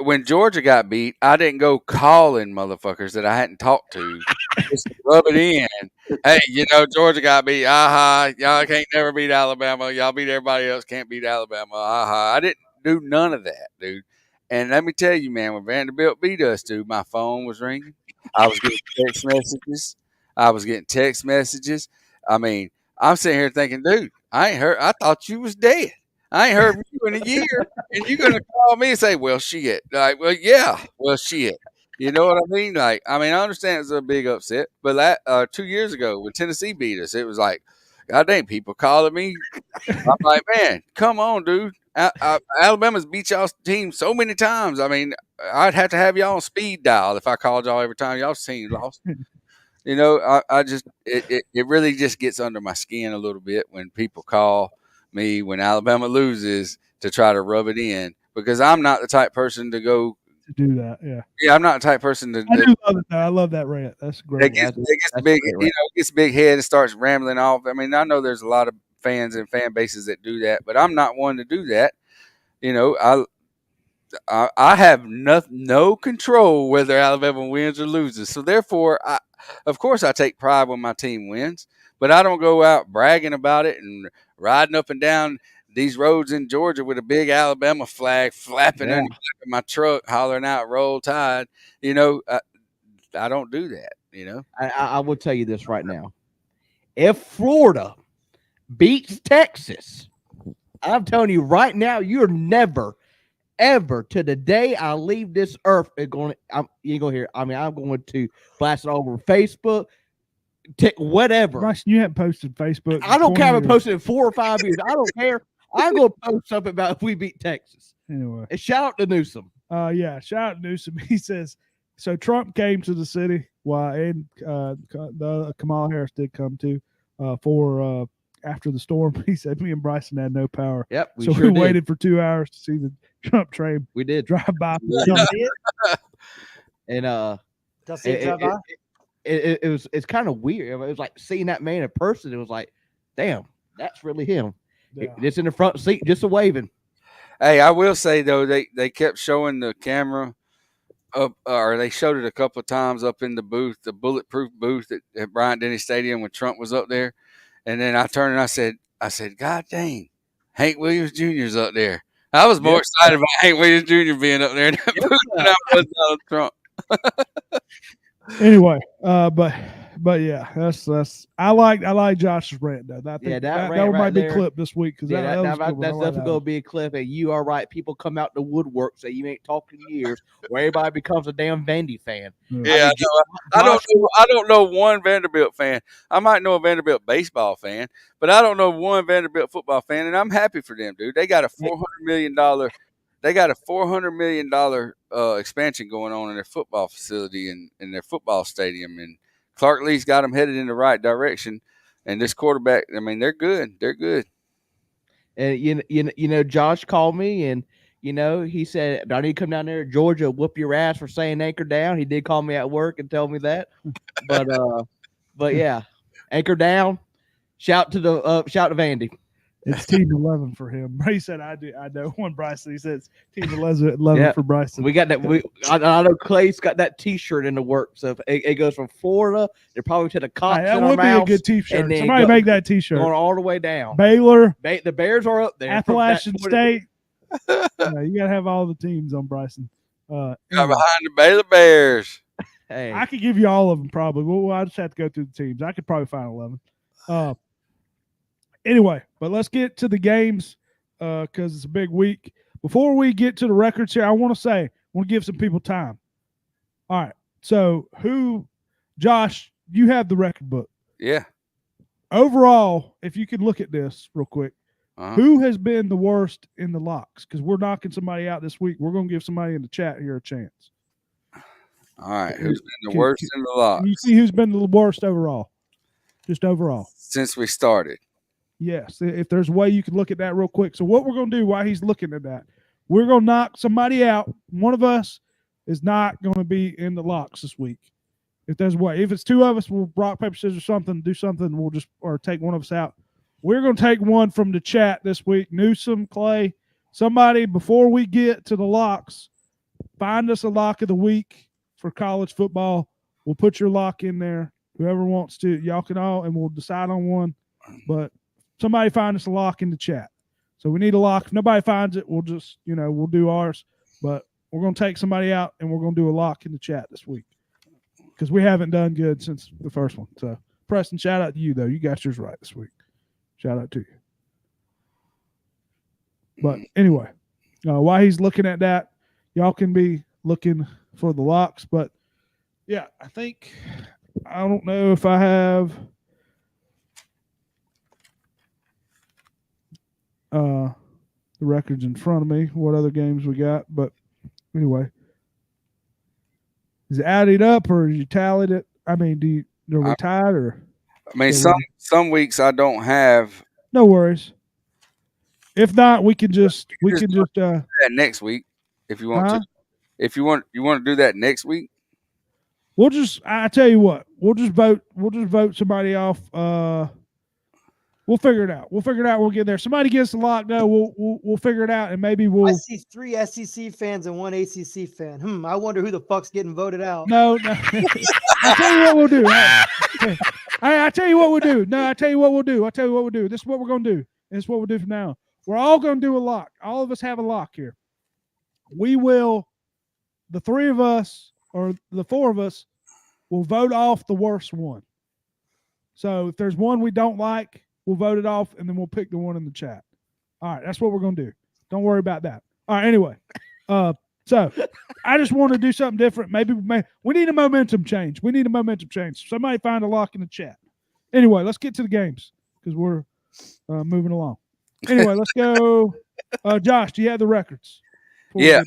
when Georgia got beat, I didn't go calling motherfuckers that I hadn't talked to just to rub it in. Hey, Georgia got beat. Y'all can't never beat Alabama. Y'all beat everybody else. Can't beat Alabama. I didn't do none of that, dude. And let me tell you, man, when Vanderbilt beat us, dude, my phone was ringing. I was getting text messages. I mean, I'm sitting here thinking, dude, I thought you was dead. I ain't heard from you in a year, and you're gonna call me and say, "Well, shit." Like, well, yeah, well, shit. You know what I mean? Like, I understand it's a big upset, but 2 years ago when Tennessee beat us, it was like, God dang, people calling me. I'm like, man, come on, dude. Alabama's beat y'all's team so many times. I mean, I'd have to have y'all on speed dial if I called y'all every time y'all's team lost. It really just gets under my skin a little bit when people call me when Alabama loses to try to rub it in, because I'm not the type person to go to do that. Yeah, I'm not the type person to. I do love it though. I love that rant. That's great. It gets big head and starts rambling off. I mean, I know there's a lot of fans and fan bases that do that, but I'm not one to do that. I have no control whether Alabama wins or loses. So therefore, of course, I take pride when my team wins, but I don't go out bragging about it and riding up and down these roads in Georgia with a big Alabama flag flapping in the back of my truck, hollering out "Roll Tide." I don't do that. I will tell you this right now: if Florida beats Texas, I'm telling you right now, you're never, ever to the day I leave this earth, you ain't gonna hear. I mean, I'm going to blast it all over Facebook, whatever. Bryson, you haven't posted Facebook. I don't care if I posted in 4 or 5 years. I don't care. I'm gonna post something about if we beat Texas. Anyway, and shout out to Newsom. Yeah, shout out to Newsom. He says so. Trump came to the city. And Kamala Harris did come too for after the storm. He said me and Bryson had no power. Yep, we waited for 2 hours to see the Trump train. We did drive by. And it's kind of weird. It was like seeing that man in person. It was like, damn, that's really him. Yeah. Just in the front seat, just a waving. Hey, I will say though, they kept showing the camera up, or they showed it a couple of times up in the booth, the bulletproof booth at Bryant-Denny Stadium when Trump was up there. And then I turned and I said, God dang, Hank Williams Jr. is up there. I was more excited about Hank Williams Jr. being up there in that booth than I was Donald Trump. Anyway, but yeah, that's I like Josh's rant though. That rant might be there, clipped this week because that's definitely gonna be a clip. And you are right. People come out the woodwork, say you ain't talked in years, where everybody becomes a damn Vandy fan. Yeah, I don't know one Vanderbilt fan. I might know a Vanderbilt baseball fan, but I don't know one Vanderbilt football fan, and I'm happy for them, dude. They got a $400 million. They got a $400 million expansion going on in their football facility and in their football stadium, and Clark Lee's got them headed in the right direction. And this quarterback, I mean, they're good. They're good. And you know, Josh called me, and he said, "Do I need to come down there to Georgia, whoop your ass for saying anchor down?" He did call me at work and tell me that, but yeah, anchor down. Shout to Vandy. It's team 11 for him. He said, I know one Bryson. He says team 11 for Bryson. We got that. I know Clay's got that T-shirt in the works. So it goes from Florida. They're probably to the cops. That would be a good T-shirt. Somebody make that T-shirt. Going all the way down. Baylor. The Bears are up there. Appalachian State. You got to have all the teams on Bryson. Behind the Baylor Bears. Hey, I could give you all of them probably. Well, I just have to go through the teams. I could probably find 11. Anyway, but let's get to the games because it's a big week. Before we get to the records here, I want to give some people time. All right. So Josh, you have the record book. Yeah. Overall, if you could look at this real quick, who has been the worst in the locks? Because we're knocking somebody out this week. We're going to give somebody in the chat here a chance. All right. Who's been the worst in the locks? Can you see who's been the worst overall? Just overall. Since we started. Yes, if there's a way you can look at that real quick. So what we're going to do while he's looking at that, we're going to knock somebody out. One of us is not going to be in the locks this week. If there's a way. If it's two of us, we'll rock, paper, scissors, do something. We'll just take one of us out. We're going to take one from the chat this week. Newsom, Clay, somebody, before we get to the locks, find us a lock of the week for college football. We'll put your lock in there. Whoever wants to, y'all can all, and we'll decide on one. But somebody find us a lock in the chat. So we need a lock. If nobody finds it, we'll just, we'll do ours. But we're going to take somebody out, and we're going to do a lock in the chat this week because we haven't done good since the first one. So, Preston, shout out to you, though. You got yours right this week. Shout out to you. But anyway, while he's looking at that, y'all can be looking for the locks. But, yeah, I don't know if I have – the records in front of me, what other games we got. But anyway, is it added up or you tallied it? I mean, are we tied or? I mean, some weeks I don't have. No worries. If not, we can just that next week if you want to. If you want to do that next week. I tell you what, we'll just vote somebody off. We'll figure it out. We'll get there. Somebody gets the lock. No, we'll figure it out, and maybe we'll. I see 3 SEC fans and 1 ACC fan. I wonder who the fuck's getting voted out. No. I'll tell you what we'll do. I tell you what we'll do. No, I tell you what we'll do. This is what we're gonna do. And this is what we'll do from now on. We're all gonna do a lock. All of us have a lock here. We will. The 3 of us or the 4 of us will vote off the worst one. So if there's one we don't like, we'll vote it off, and then we'll pick the one in the chat. All right, that's what we're going to do. Don't worry about that. All right, anyway, So I just want to do something different. Maybe we need a momentum change. We need a momentum change. Somebody find a lock in the chat. Anyway, let's get to the games because we're moving along. Anyway, let's go. Josh, do you have the records? Yeah.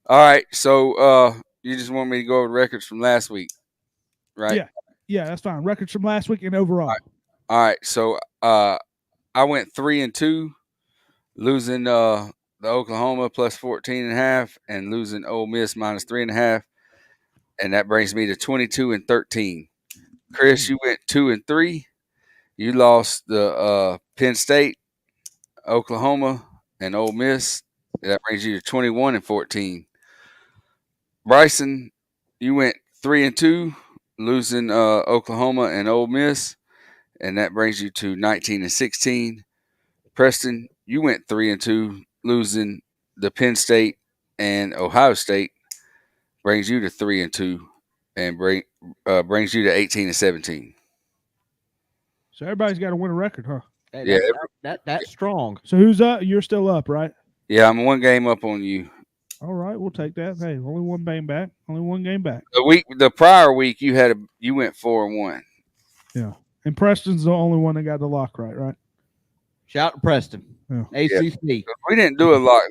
All right. So you just want me to go over the records from last week, right? Yeah. Yeah, that's fine. Records from last week and overall. All right. So I went 3-2, losing the Oklahoma plus 14.5 and losing Ole Miss minus 3.5. And that brings me to 22-13. Chris, you went 2-3. You lost the Penn State, Oklahoma, and Ole Miss. That brings you to 21-14. Bryson, you went 3-2, losing Oklahoma and Ole Miss, and that brings you to 19-16. Preston, you went 3-2, losing the Penn State and Ohio State, brings you to 3-2, and brings you to 18-17. So everybody's got to win a record, huh? Hey, Yeah. That's strong. So who's up? You're still up, right? Yeah, I'm one game up on you. All right, we'll take that. Hey, only one game back. Only one game back. The prior week, you went 4-1. Yeah, and Preston's the only one that got the lock right? Shout out to Preston. Yeah. ACC. We didn't do a lock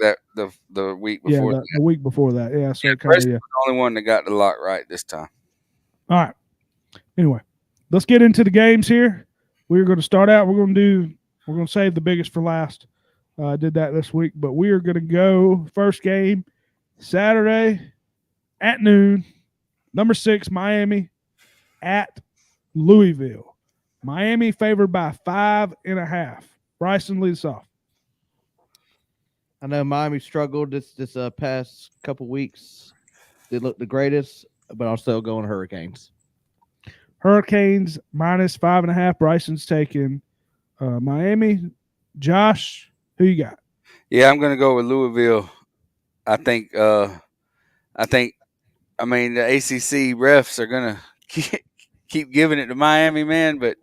the week before. Yeah, the week before that. Yeah, so Preston was the only one that got the lock right this time. All right. Anyway, let's get into the games here. We're going to start out. We're going to save the biggest for last. I did that this week, but we are going to go first game Saturday at noon. Number 6, Miami at Louisville. Miami favored by 5.5. Bryson, lead us off. I know Miami struggled this past couple weeks. They look the greatest, but I'll still go on Hurricanes. Hurricanes minus 5.5. Bryson's taking Miami. Josh, who you got? Yeah, I'm going to go with Louisville. I think the ACC refs are going to keep giving it to Miami, man, but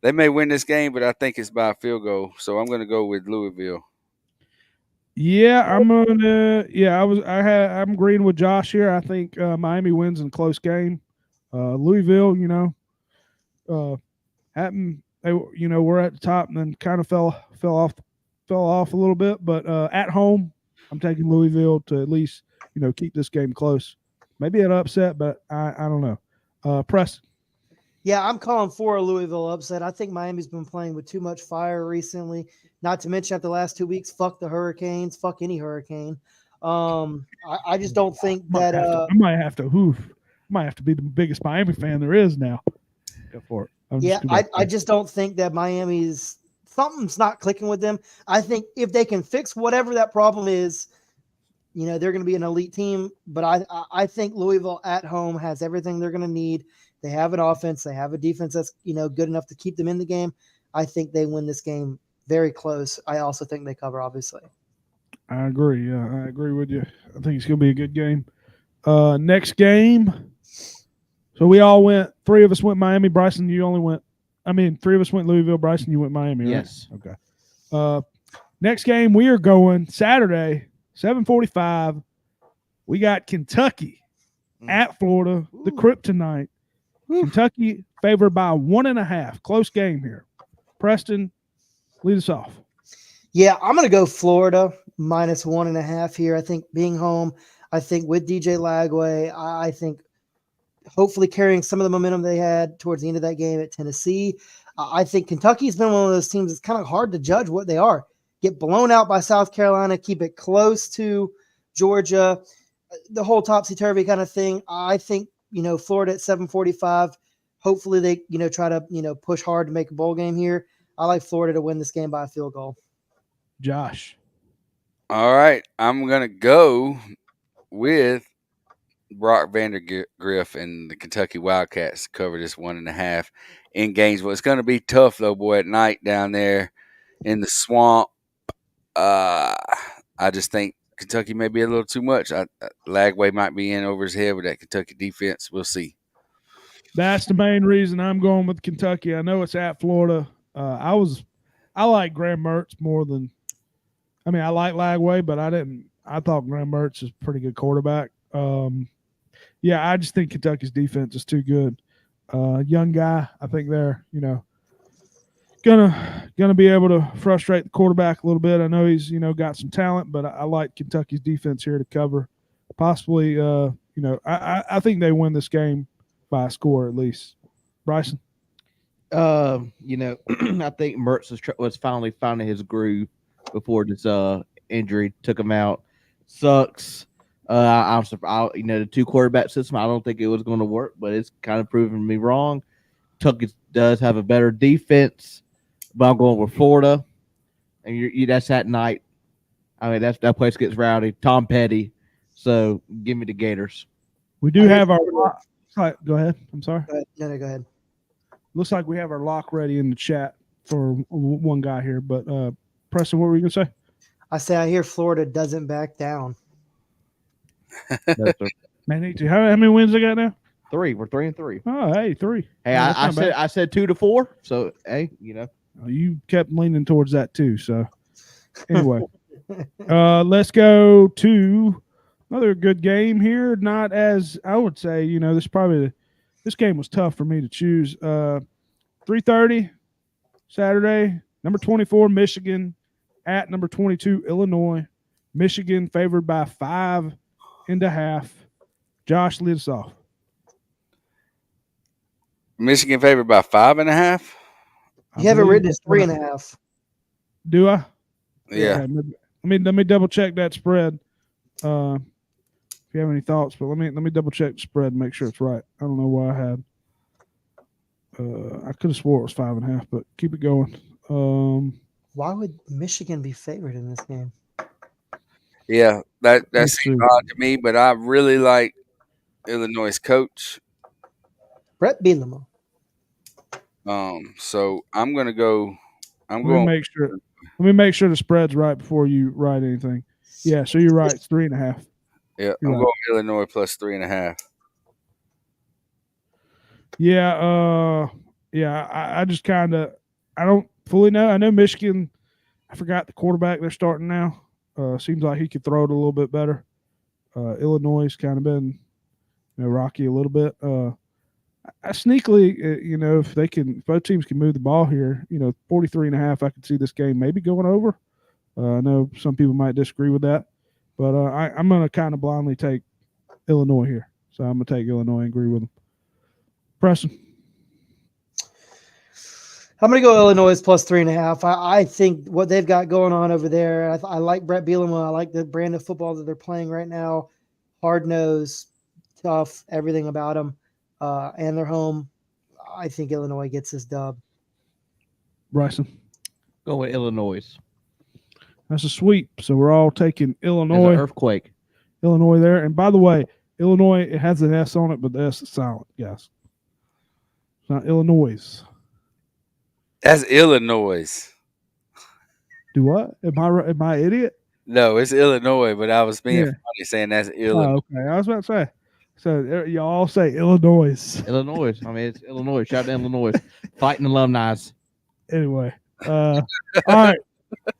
they may win this game, but I think it's by a field goal. So I'm going to go with Louisville. Yeah, I'm agreeing with Josh here. I think Miami wins in a close game. Louisville, we're at the top and then kind of fell off a little bit, but at home, I'm taking Louisville to at least keep this game close. Maybe an upset, but I don't know. Preston. Yeah, I'm calling for a Louisville upset. I think Miami's been playing with too much fire recently. Not to mention, after the last 2 weeks, fuck the Hurricanes, fuck any hurricane. I just don't think that. I might have to be the biggest Miami fan there is now. Go for it. I just don't think that Miami's something's not clicking with them. I think if they can fix whatever that problem is, they're going to be an elite team. But I think Louisville at home has everything they're going to need. They have an offense. They have a defense that's good enough to keep them in the game. I think they win this game very close. I also think they cover, obviously. I agree. Yeah, I agree with you. I think it's going to be a good game. Next game. So we all went. 3 of us went Miami. Bryson, you only went. 3 of us went Louisville. Bryson, you went Miami. Right? Yes. Okay. Next game, we are going Saturday, 7:45. We got Kentucky at Florida. The Kryptonite. Kentucky favored by 1.5. Close game here. Preston, lead us off. Yeah, I'm going to go Florida minus 1.5 here. I think being home, I think with DJ Lagway, I think hopefully carrying some of the momentum they had towards the end of that game at Tennessee. I think Kentucky's been one of those teams that's kind of hard to judge what they are. Get blown out by South Carolina, keep it close to Georgia, the whole topsy-turvy kind of thing. I think, Florida at 7:45. Hopefully they, try to, push hard to make a bowl game here. I like Florida to win this game by a field goal. Josh. All right. I'm going to go with Brock Vandergriff and the Kentucky Wildcats to cover this 1.5 in Gainesville. It's going to be tough, though, boy, at night down there in the swamp. I just think Kentucky may be a little too much. Lagway might be in over his head with that Kentucky defense. We'll see. That's the main reason I'm going with Kentucky. I know it's at Florida. I like Graham Mertz more than – I like Lagway, but I I thought Graham Mertz is a pretty good quarterback. Yeah, I just think Kentucky's defense is too good. Young guy, I think they're gonna be able to frustrate the quarterback a little bit. I know he's got some talent, but I like Kentucky's defense here to cover. Possibly, I think they win this game by a score at least. Bryson, I think Mertz was finally finding his groove before this injury took him out. Sucks. I'm surprised. The two quarterback system. I don't think it was going to work, but it's kind of proven me wrong. Kentucky does have a better defense, but I'm going with Florida, and that's at night. I mean, that place gets rowdy. Tom Petty. So give me the Gators. we do have our lock. Go ahead. I'm sorry. Go ahead. No, go ahead. Looks like we have our lock ready in the chat for one guy here. But Preston, what were you gonna say? I say I hear Florida doesn't back down. Man, need to. How many wins they got now? 3. We're 3-3. Oh, hey, 3. Hey, I said 2-4. So hey, you kept leaning towards that too. So anyway, let's go to another good game here. Not as I would say, this game was tough for me to choose. 3:30 Saturday, number 24 Michigan at number 22 Illinois. Michigan favored by 5.5. Josh, lead us off. Michigan favored by 5.5. You have it written as 3.5. Do I? Yeah. Let me double check that spread. If you have any thoughts, but let me double check the spread and make sure it's right. I don't know why I had. I could have swore it was 5.5, but keep it going. Why would Michigan be favored in this game? Yeah, that seems odd to me, but I really like Illinois' coach. Brett Bielema. So I'm gonna go. Let me make sure the spread's right before you write anything. Yeah, so you're right. It's 3.5. Yeah, I'm going Illinois plus 3.5. Yeah, I just kind of I don't fully know. I know Michigan. I forgot the quarterback they're starting now. Seems like he could throw it a little bit better. Illinois has kind of been rocky a little bit. I sneakily, if both teams can move the ball here, 43.5, I could see this game maybe going over. I know some people might disagree with that, but I'm going to kind of blindly take Illinois here. So I'm going to take Illinois and agree with them. Preston. I'm going to go Illinois plus 3.5. I think what they've got going on over there, I like Brett Bielema. I like the brand of football that they're playing right now. Hard-nosed, tough, everything about them. And they're home. I think Illinois gets this dub. Bryson. Go with Illinois. That's a sweep. So we're all taking Illinois. There's an earthquake. Illinois there. And by the way, Illinois, it has an S on it, but the S is silent, guys. It's not Illinois. That's Illinois. Do what? Am I an idiot? No, it's Illinois, but I was being funny saying that's Illinois. Oh, okay. I was about to say. So y'all all say Illinois. Illinois. I mean, it's Illinois. Shout out to Illinois. Fighting alumni. Anyway. All right.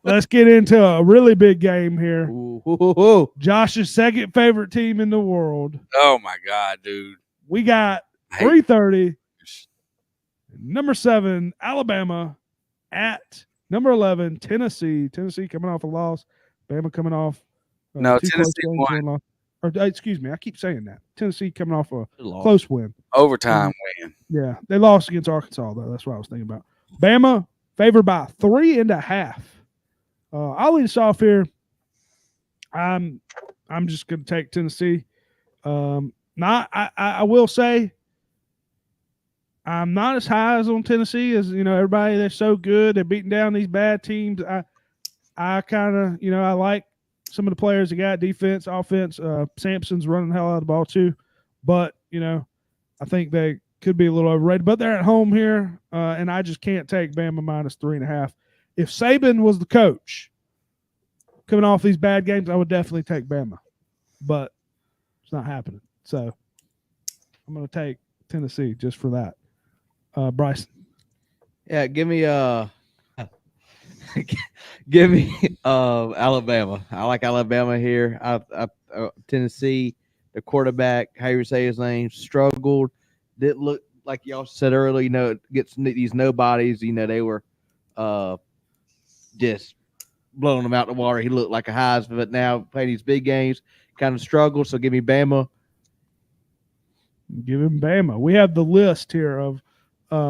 Let's get into a really big game here. Ooh. Josh's second favorite team in the world. Oh, my God, dude. We got 3:30. Number 7, Alabama at number 11, Tennessee. Tennessee coming off a loss. Bama coming off. No, Tennessee won. Or, excuse me, I keep saying that. Tennessee coming off a close win. Overtime win. Yeah, they lost against Arkansas, though. That's what I was thinking about. Bama favored by 3.5. I'll lead us off here. I'm just going to take Tennessee. I will say I'm not as high as on Tennessee as everybody. They're so good. They're beating down these bad teams. I kind of I like some of the players they got, defense, offense. Sampson's running the hell out of the ball too, but I think they could be a little overrated. But they're at home here, and I just can't take Bama minus 3.5. If Saban was the coach coming off these bad games, I would definitely take Bama, but it's not happening. So I'm going to take Tennessee just for that. Bryson. Yeah, give me Give me Alabama. I like Alabama here. Tennessee, the quarterback, how you say his name, struggled. Didn't look like y'all said earlier. Gets these nobodies. They were just blowing him out the water. He looked like a Heisman, but now playing these big games, kind of struggle. So give me Bama. Give him Bama. We have the list here of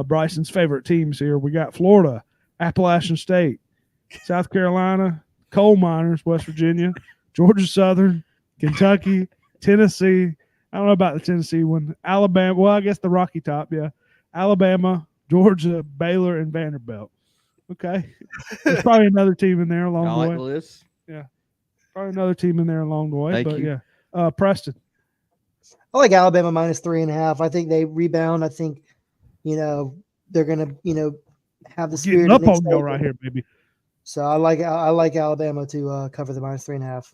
Bryson's favorite teams here. We got Florida, Appalachian State, South Carolina, Coal Miners, West Virginia, Georgia Southern, Kentucky, Tennessee. I don't know about the Tennessee one. Alabama. Well, I guess the Rocky Top, yeah. Alabama, Georgia, Baylor, and Vanderbilt. Okay. There's probably another team in there along the way. The list. Yeah. Probably another team in there along the way. Thank you. Yeah. Preston. I like Alabama -3.5. I think they rebound. I think, they're gonna, have the spirit. Getting up on y'all right here, baby. So I like Alabama to cover the -3.5.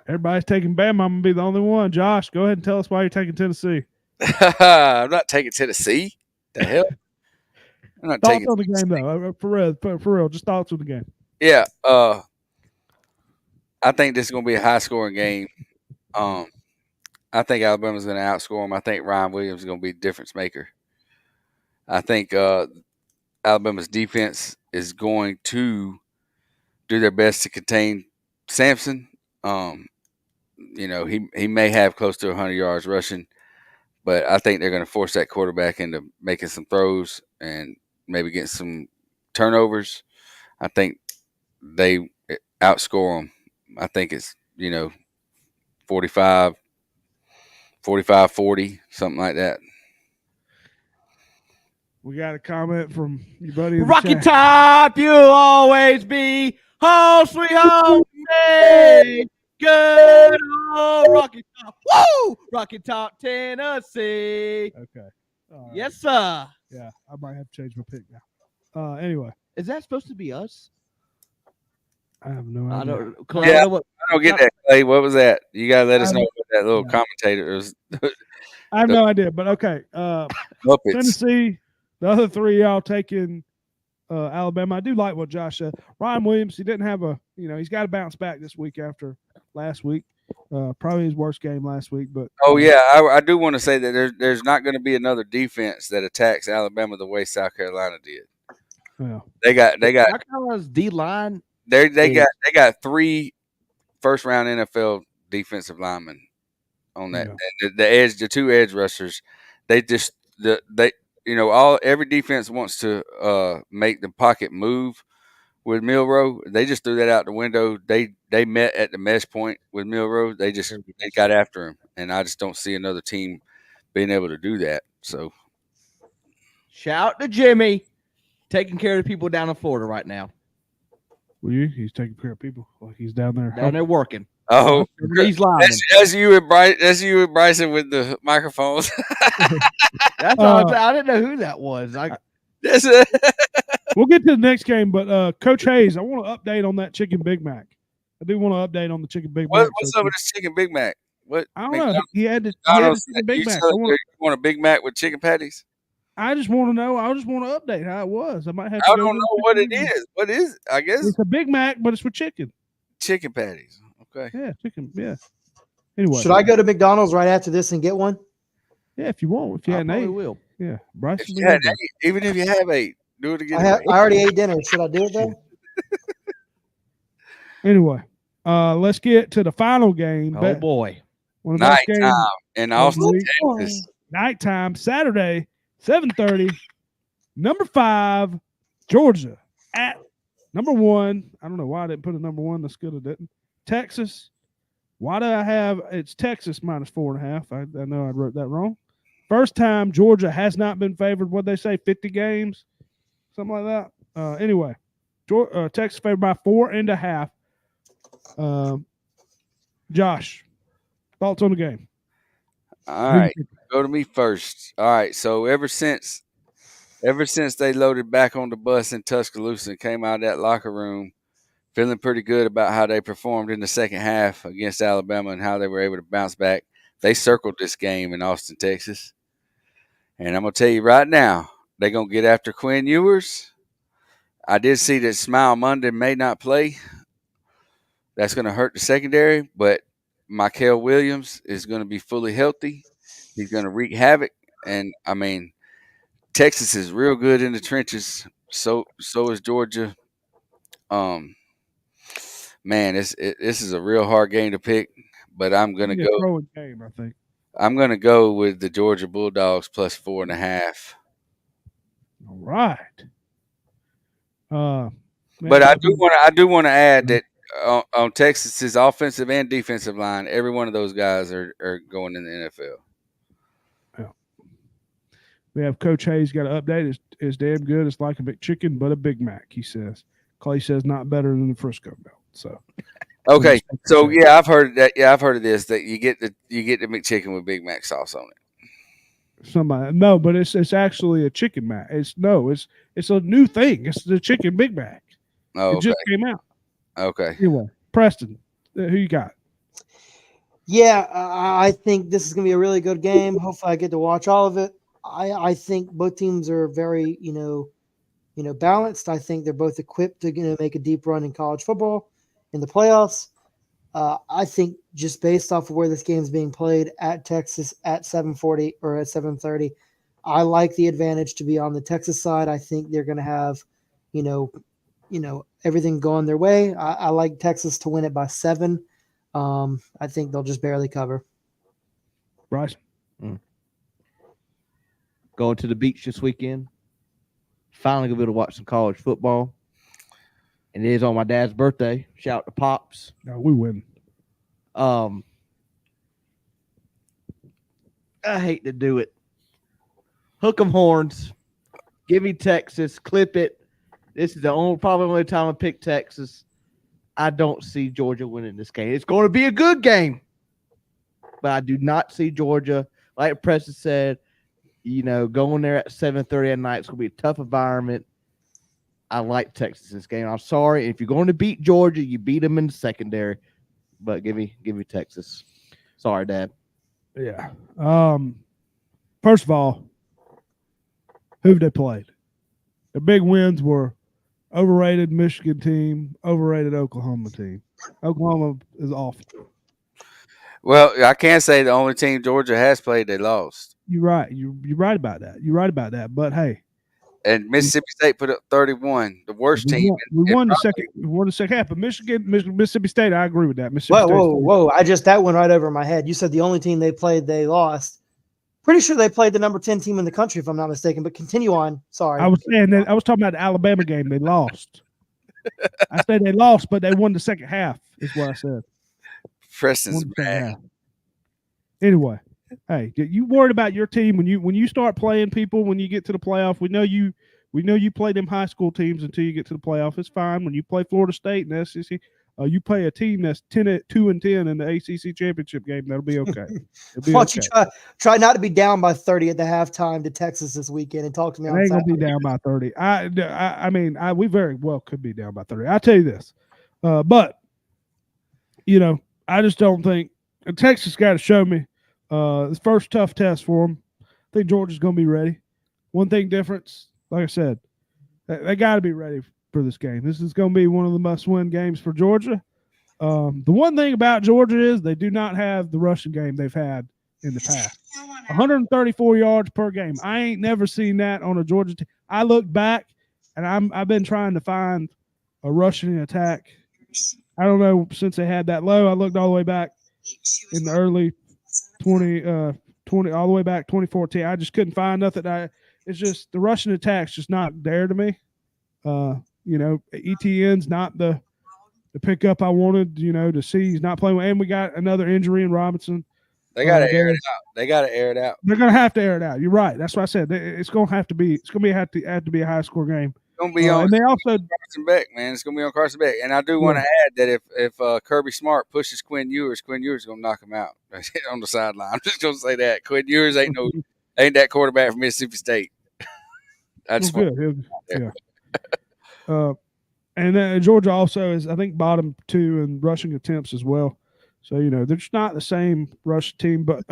Everybody's taking Bama. I'm gonna be the only one. Josh, go ahead and tell us why you're taking Tennessee. I'm not taking Tennessee. The hell? I'm not Thoughts taking on the game though. For real, just thoughts on the game. Yeah. I think this is gonna be a high scoring game. I think Alabama's going to outscore them. I think Ryan Williams is going to be a difference maker. I think Alabama's defense is going to do their best to contain Sampson. He may have close to 100 yards rushing, but I think they're going to force that quarterback into making some throws and maybe getting some turnovers. I think they outscore them. I think it's 45-40, something like that. We got a comment from your buddy. Rocky Top, you'll always be home, sweet home, hey, good old Rocky Top. Woo! Rocky Top, Tennessee. Okay. Yes, sir. Yeah, I might have to change my pick now. Anyway. Is that supposed to be us? I have no idea. I don't get that, Clay. What was that? You gotta let us know what that little commentator is. I have no idea, but okay. Tennessee, the other three y'all taking Alabama. I do like what Josh said. Ryan Williams, he didn't have he's got to bounce back this week after last week. Probably his worst game last week, but I do want to say that there's not going to be another defense that attacks Alabama the way South Carolina did. Yeah. They got South Carolina's D line. They got 3 first-round NFL defensive linemen on that. Yeah. And the 2 edge rushers, every defense wants to make the pocket move with Milroe. They just threw that out the window. They met at the mesh point with Milroe. They got after him, and I just don't see another team being able to do that. So, shout to Jimmy, taking care of the people down in Florida right now. He's taking care of people like he's down there. Down there working. Oh, he's lying. That's you and Bryson with the microphones. That's all. I didn't know who that was. We'll get to the next game, but Coach Hayes, I want to update on that chicken Big Mac. I do want to update on the chicken Big Mac. What's up with this chicken Big Mac? What? I don't know. He had the chicken Big Mac. You want a Big Mac with chicken patties? I just want to know. I just want to update how it was. I might have. I don't know what it is. What is it? I guess it's a Big Mac, but it's with chicken. Chicken patties. Okay. Yeah, chicken. Yeah. Anyway, should I go to McDonald's right after this and get one? Yeah, if you want. If you had 8, will. Yeah, Bryce. Even if you have 8, do it again. I already ate dinner. Should I do it though? Anyway, let's get to the final game. Oh boy, nighttime in Austin, Texas. Nighttime Saturday. 7:30, number 5, Georgia at number 1. I don't know why I didn't put a number 1. That's good. I didn't. Texas. Why do I have it's Texas -4.5? I know I wrote that wrong. First time Georgia has not been favored. What'd they say? 50 games, something like that. Anyway, Texas favored by 4.5. Josh, thoughts on the game? All right. Go to me first. All right. So ever since they loaded back on the bus in Tuscaloosa and came out of that locker room feeling pretty good about how they performed in the second half against Alabama and how they were able to bounce back, they circled this game in Austin, Texas. And I'm going to tell you right now, they're going to get after Quinn Ewers. I did see that Smile Monday may not play. That's going to hurt the secondary, but Michael Williams is going to be fully healthy. He's going to wreak havoc. And, I mean, Texas is real good in the trenches. So is Georgia. Man, this is a real hard game to pick, but I'm going to go. Throwing game, I think. I'm going to go with the Georgia Bulldogs plus 4.5. All right. But I do want to add that on Texas's offensive and defensive line, every one of those guys are going in the NFL. Yeah. We have Coach Hayes got an update. It's damn good. It's like a McChicken, but a Big Mac, he says. Clay says not better than the Frisco Belt. So okay. So yeah, I've heard that. Yeah, I've heard of this, that you get the McChicken with Big Mac sauce on it. But it's actually a chicken mac. It's a new thing. It's the chicken Big Mac. Oh, okay. It just came out. Okay. Anyway, Preston, who you got? Yeah, I think this is going to be a really good game. Hopefully, I get to watch all of it. I think both teams are very, balanced. I think they're both equipped to, make a deep run in college football in the playoffs. I think just based off of where this game is being played at Texas at 7:40 or at 7:30, I like the advantage to be on the Texas side. I think they're going to have, everything going their way. I like Texas to win it by 7. I think they'll just barely cover. Bryce? Going to the beach this weekend. Finally going to be able to watch some college football. And it is on my dad's birthday. Shout out to Pops. No, we win. I hate to do it. Hook 'em horns. Give me Texas. Clip it. This is probably only time I pick Texas. I don't see Georgia winning this game. It's going to be a good game. But I do not see Georgia, like Preston said, going there at 7:30 at night. It's going to be a tough environment. I like Texas in this game. I'm sorry. If you're going to beat Georgia, you beat them in the secondary. But give me Texas. Sorry, Dad. Yeah. First of all, who've they played? The big wins were overrated Michigan team, overrated Oklahoma team. Oklahoma is awful. Well, I can't say the only team Georgia has played they lost. You're right. You're right about that. But hey. And Mississippi State put up 31, the worst team. We won the second half. But Mississippi State, I agree with that. Whoa! That went right over my head. You said the only team they played they lost. Pretty sure they played the number 10 team in the country, if I'm not mistaken. But continue on. Sorry. I was saying that I was talking about the Alabama game. They lost. I said they lost, but they won the second half. Is what I said. Preston's bad. Anyway. Hey, you worried about your team when you start playing people when you get to the playoff? We know you play them high school teams until you get to the playoff. It's fine when you play Florida State and the SEC. You play a team that's 2-10 in the ACC championship game. That'll be okay. Why don't you try not to be down by 30 at the halftime to Texas this weekend and talk to me? I ain't gonna be down by 30. We very well could be down by 30. I'll tell you this, but I just don't think Texas got to show me. This first tough test for them. I think Georgia's going to be ready. One thing difference, like I said, they got to be ready for this game. This is going to be one of the must-win games for Georgia. The one thing about Georgia is they do not have the rushing game they've had in the past. 134 yards per game. I ain't never seen that on a Georgia team. I look back, and I've been trying to find a rushing attack. I don't know since they had that low. I looked all the way back in the early 20 all the way back 2014. I just couldn't find nothing. It's just the Russian attack's just not there to me. ETN's not the pickup I wanted, to see. He's not playing. And we got another injury in Robinson. They got to air it out. They're going to have to air it out. You're right. That's what I said. It's going to have to be a high score game. It's going to be on Carson Beck, man. It's going to be on Carson Beck. And I do want to add that if Kirby Smart pushes Quinn Ewers is going to knock him out on the sideline. I'm just going to say that. Quinn Ewers ain't that quarterback from Mississippi State. That's good. Yeah. And then Georgia also is, I think, bottom 2 in rushing attempts as well. So, they're just not the same rush team. But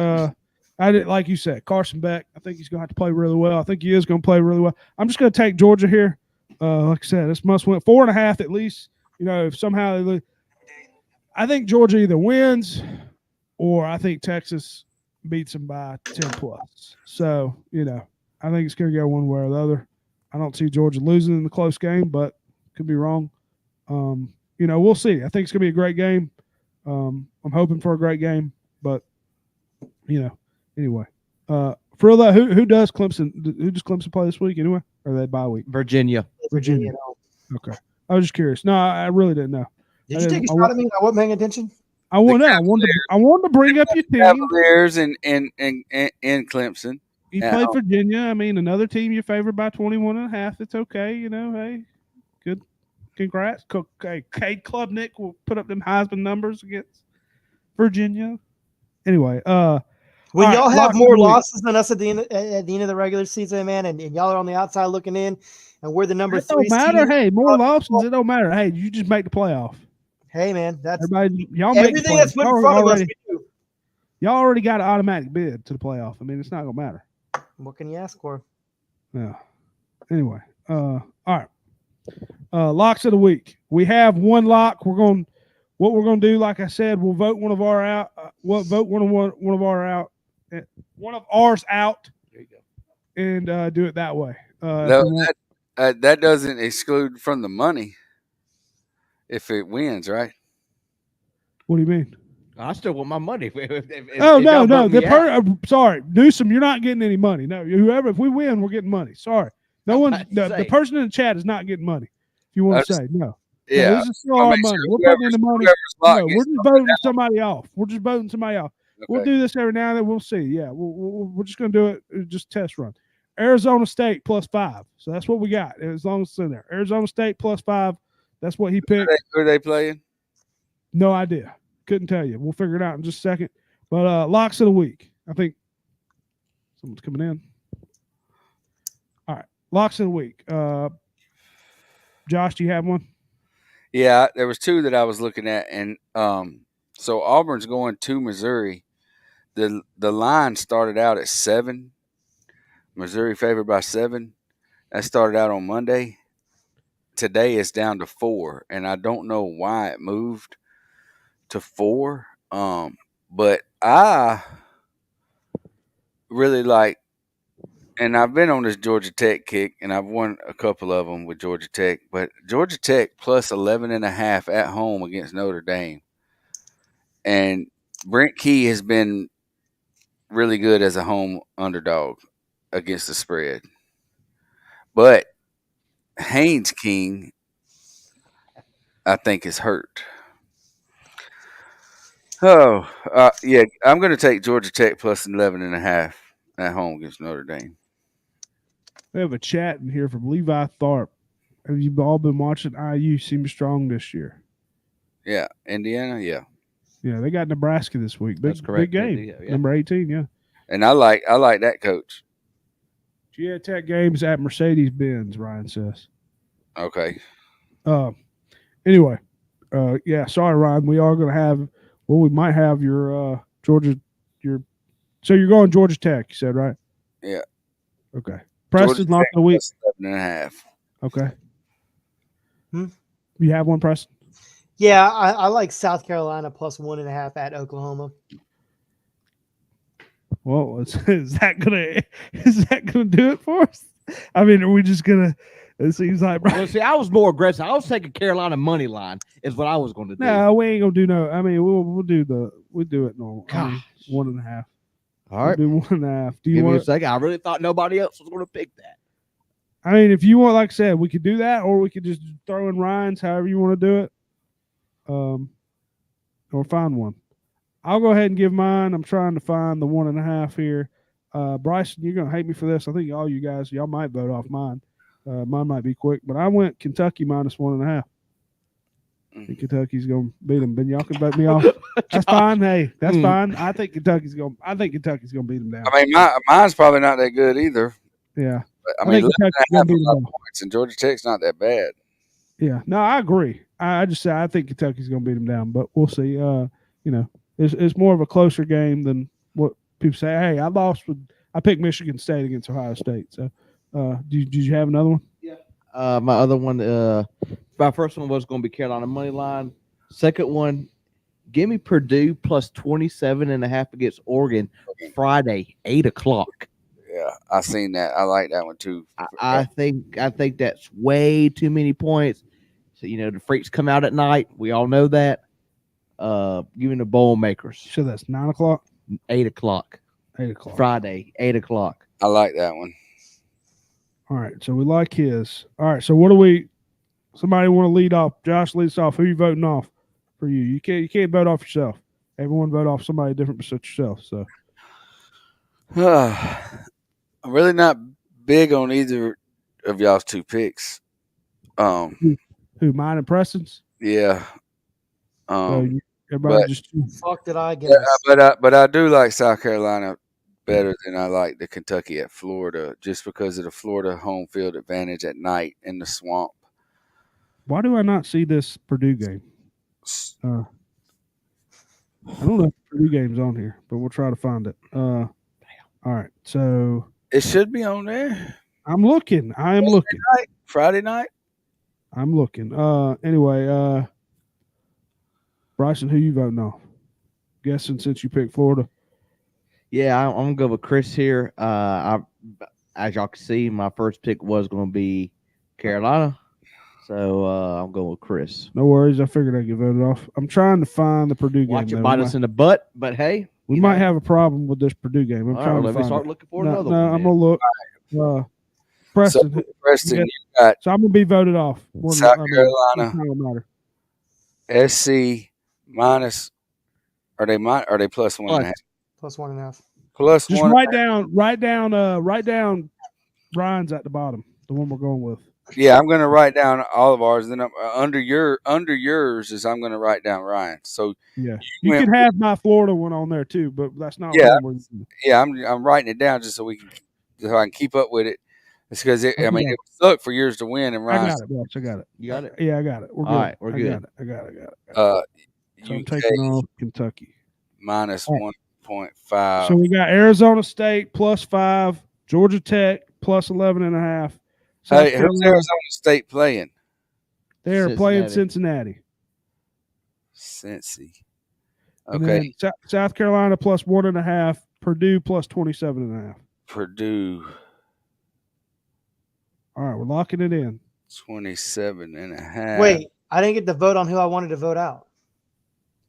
like you said, Carson Beck, I think he's going to have to play really well. I think he is going to play really well. I'm just going to take Georgia here. Like I said, it's must win 4.5 at least. If somehow I think Georgia either wins or I think Texas beats them by 10 plus. So, I think it's going to go one way or the other. I don't see Georgia losing in the close game, but could be wrong. We'll see. I think it's going to be a great game. I'm hoping for a great game, but anyway. For that, who does Clemson? Who does Clemson play this week anyway? Or are they bye week? Virginia. Okay. I was just curious. No, I really didn't know. Did you take a shot at me? I wasn't paying attention. I wanted to bring up your team. Cavaliers in Clemson. You played Virginia. I mean, another team you favored by 21.5. It's okay. Hey, good. Congrats. Okay, Cade Klubnik will put up them Heisman numbers against Virginia. Anyway, when y'all have more losses than us at the end of the regular season, man, and y'all are on the outside looking in, and we're the number 3 It don't matter. Hey, more losses, it don't matter. Hey, you just make the playoff. Hey, man, that's y'all make everything that's put in front of us. We do. Y'all already got an automatic bid to the playoff. I mean, it's not gonna matter. What can you ask for? Yeah. Anyway, all right. Locks of the week. We have one lock. What we're gonna do, like I said, we'll vote one of our out. Vote one of ours out. There you go. And do it that way. That doesn't exclude from the money if it wins, right? What do you mean? I still want my money. No. Sorry, Newsom, you're not getting any money. No, whoever. If we win, we're getting money. Sorry, no one. The person in the chat is not getting money. If you want to say no. Yeah, no, this is still our money. We're putting in the money. No, we're just voting somebody off. Okay. We'll do this every now and then. We'll see. Yeah, we're just going to do it. Just test run. Arizona State +5. So that's what we got. As long as it's in there. Arizona State +5. That's what he picked. Who are they playing? No idea. Couldn't tell you. We'll figure it out in just a second. But locks of the week. I think someone's coming in. All right. Locks of the week. Josh, do you have one? Yeah, there was two that I was looking at, and so Auburn's going to Missouri. The line started out at 7. Missouri favored by 7. That started out on Monday. Today it's down to 4, and I don't know why it moved to 4. But I really like, and I've been on this Georgia Tech kick, and I've won a couple of them with Georgia Tech. But Georgia Tech +11.5 at home against Notre Dame, and Brent Key has been really good as a home underdog against the spread. But Haynes King, I think, is hurt. Oh, yeah, I'm going to take Georgia Tech +11.5 at home against Notre Dame. We have a chat in here from Levi Tharp. Have you all been watching IU seem strong this year? Yeah, Indiana, yeah. Yeah, they got Nebraska this week. That's correct. Big game. Yeah. Number 18, yeah. And I like that coach. GA Tech games at Mercedes-Benz, Ryan says. Okay. Anyway, yeah, sorry, Ryan. We are going to have, we might have your Georgia, so you're going Georgia Tech, you said, right? Yeah. Okay. Preston, lock of the week. +11.5. Okay. You have one, Preston? Yeah, I like South Carolina +1.5 at Oklahoma. Well, is that gonna do it for us? I mean, are we just gonna? It seems like. Well, see, I was more aggressive. I was taking Carolina money line. Is what I was going to do. No, we ain't gonna do no. I mean, we'll do it normal. I mean, 1.5. All right, we'll do 1.5. Do you Give want me a second? I really thought nobody else was going to pick that. I mean, if you want, like I said, we could do that, or we could just throw in Ryan's. However you want to do it. Or find one. I'll go ahead and give mine. I'm trying to find the 1.5 here. Bryson, you're gonna hate me for this. I think all you guys, y'all might vote off mine. Mine might be quick, but I went Kentucky -1.5. I think Kentucky's gonna beat them. But y'all can vote me off. That's fine. Hey, that's fine. I think Kentucky's gonna beat them down. I mean, mine's probably not that good either. Yeah. But, I mean, Kentucky's gonna beat them points, and Georgia Tech's not that bad. Yeah. No, I agree. I just say I think Kentucky's gonna beat them down, but we'll see. It's more of a closer game than what people say. Hey, I picked Michigan State against Ohio State. So, did you have another one? Yeah, My other one, my first one was going to be Carolina money line. Second one, give me Purdue plus 27.5 against Oregon Friday, 8:00. Yeah, I seen that. I like that one too. I think that's way too many points. So the freaks come out at night. We all know that. Give me the bowl makers. So that's 9 o'clock. 8:00. 8 o'clock. Friday, 8:00. I like that one. All right, so we like his. All right, so what do we? Somebody want to lead off? Josh leads off. Who you voting off for you? You can't vote off yourself. Everyone vote off somebody different besides yourself. So I'm really not big on either of y'all's two picks. who? Mine and Preston's. Yeah. So everybody but- just Fuck did I guess? But I do like South Carolina better than I like the Kentucky at Florida, just because of the Florida home field advantage at night in the swamp. Why do I not see this Purdue game? I don't know if the Purdue game's on here, but we'll try to find it. All right, so It should be on there. I'm looking. I am looking. Friday night. I'm looking. Anyway, Bryson, who you voting off? Guessing since you picked Florida. Yeah, I'm gonna go with Chris here. As y'all can see, my first pick was gonna be Carolina, so I'm going with Chris. No worries. I figured I'd get voted off. I'm trying to find the Purdue game. Watch it bite us in the butt, but hey, we might have a problem with this Purdue game. I'm all trying right, to let me find start it. looking for No, another no, one. I'm then. gonna look. Preston. So, Preston, yeah. you got So I'm gonna be voted off. South Carolina. It don't matter. SC minus. Are they plus 1.5? Plus 1.5. Plus Just 1. write down Ryan's at the bottom, the one we're going with. Yeah, I'm gonna write down all of ours. Then under yours is I'm gonna write down Ryan. So Yeah, you can have my Florida one on there too, but that's not. Yeah. What yeah, I'm writing it down just so I can keep up with it. It's because it would suck for yours to win and I Ryan's. got it, boss. I got it. You got it? Yeah, I got it. We're good. All right, we're good. I got it. Uh, So I'm UK taking off Kentucky. minus All right. 1.5. So we got Arizona State plus 5, Georgia Tech plus 11.5. South Hey, who's Carolina, Arizona State playing? they are playing Cincinnati. Cincy. And Okay, then South Carolina plus 1.5, Purdue plus 27.5. Purdue All right, we're locking it in. 27.5. Wait, I didn't get to vote on who I wanted to vote out.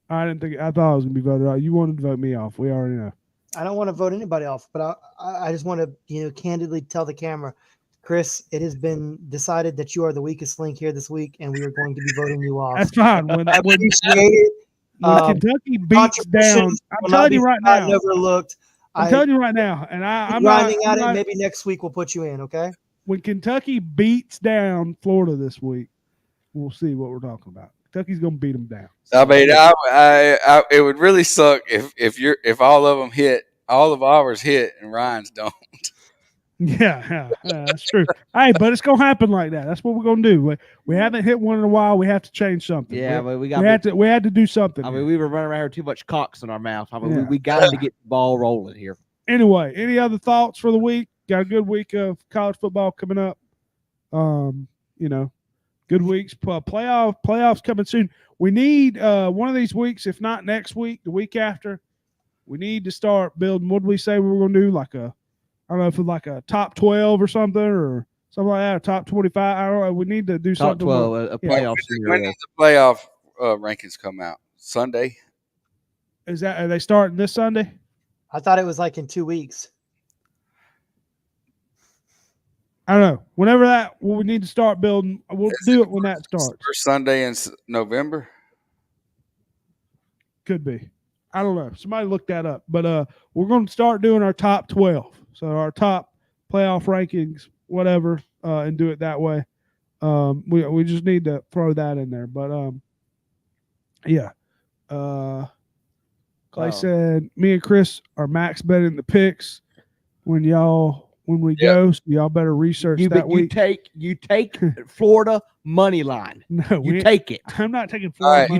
I thought I was gonna be voted out. You wanted to vote me off. We already know. I don't want to vote anybody off, but I just want to candidly tell the camera, Chris, it has been decided that you are the weakest link here this week, and we are going to be voting you off. That's fine. When appreciate it. Kentucky beats down, I'm telling you right now. Overlooked. I'm telling you right now, and I'm grinding not, at it. Maybe next week we'll put you in. Okay. When Kentucky beats down Florida this week, we'll see what we're talking about. Kentucky's gonna beat them down. I mean, it would really suck if all of them hit, all of ours hit, and Ryan's don't. Yeah, that's true. Hey, but it's gonna happen like that. That's what we're gonna do. We haven't hit one in a while. We have to change something. Yeah, but we had to do something. I mean, we were running around here too much cocks in our mouth. I mean, Yeah. we got to get the ball rolling here. Anyway, any other thoughts for the week? Got a good week of college football coming up. Good weeks. Playoffs coming soon. We need one of these weeks, if not next week, the week after. We need to start building. What did we say we were going to do? Like I don't know if it's like a top 12 or something or something like that. A top 25. I don't know. We need to do Top something. 12, a playoff When does the playoff rankings come out? Sunday. Are they starting this Sunday? I thought it was like in 2 weeks. I don't know. Whenever we need to start building, we'll do it when that starts. First Sunday in November. Could be. I don't know. Somebody look that up. But we're going to start doing our top 12. So our top playoff rankings, whatever, and do it that way. We just need to throw that in there. But yeah. Clay said me and Chris are max betting the picks when we go, so y'all better research that week. You take Florida money line. No, you take it. I'm not taking Florida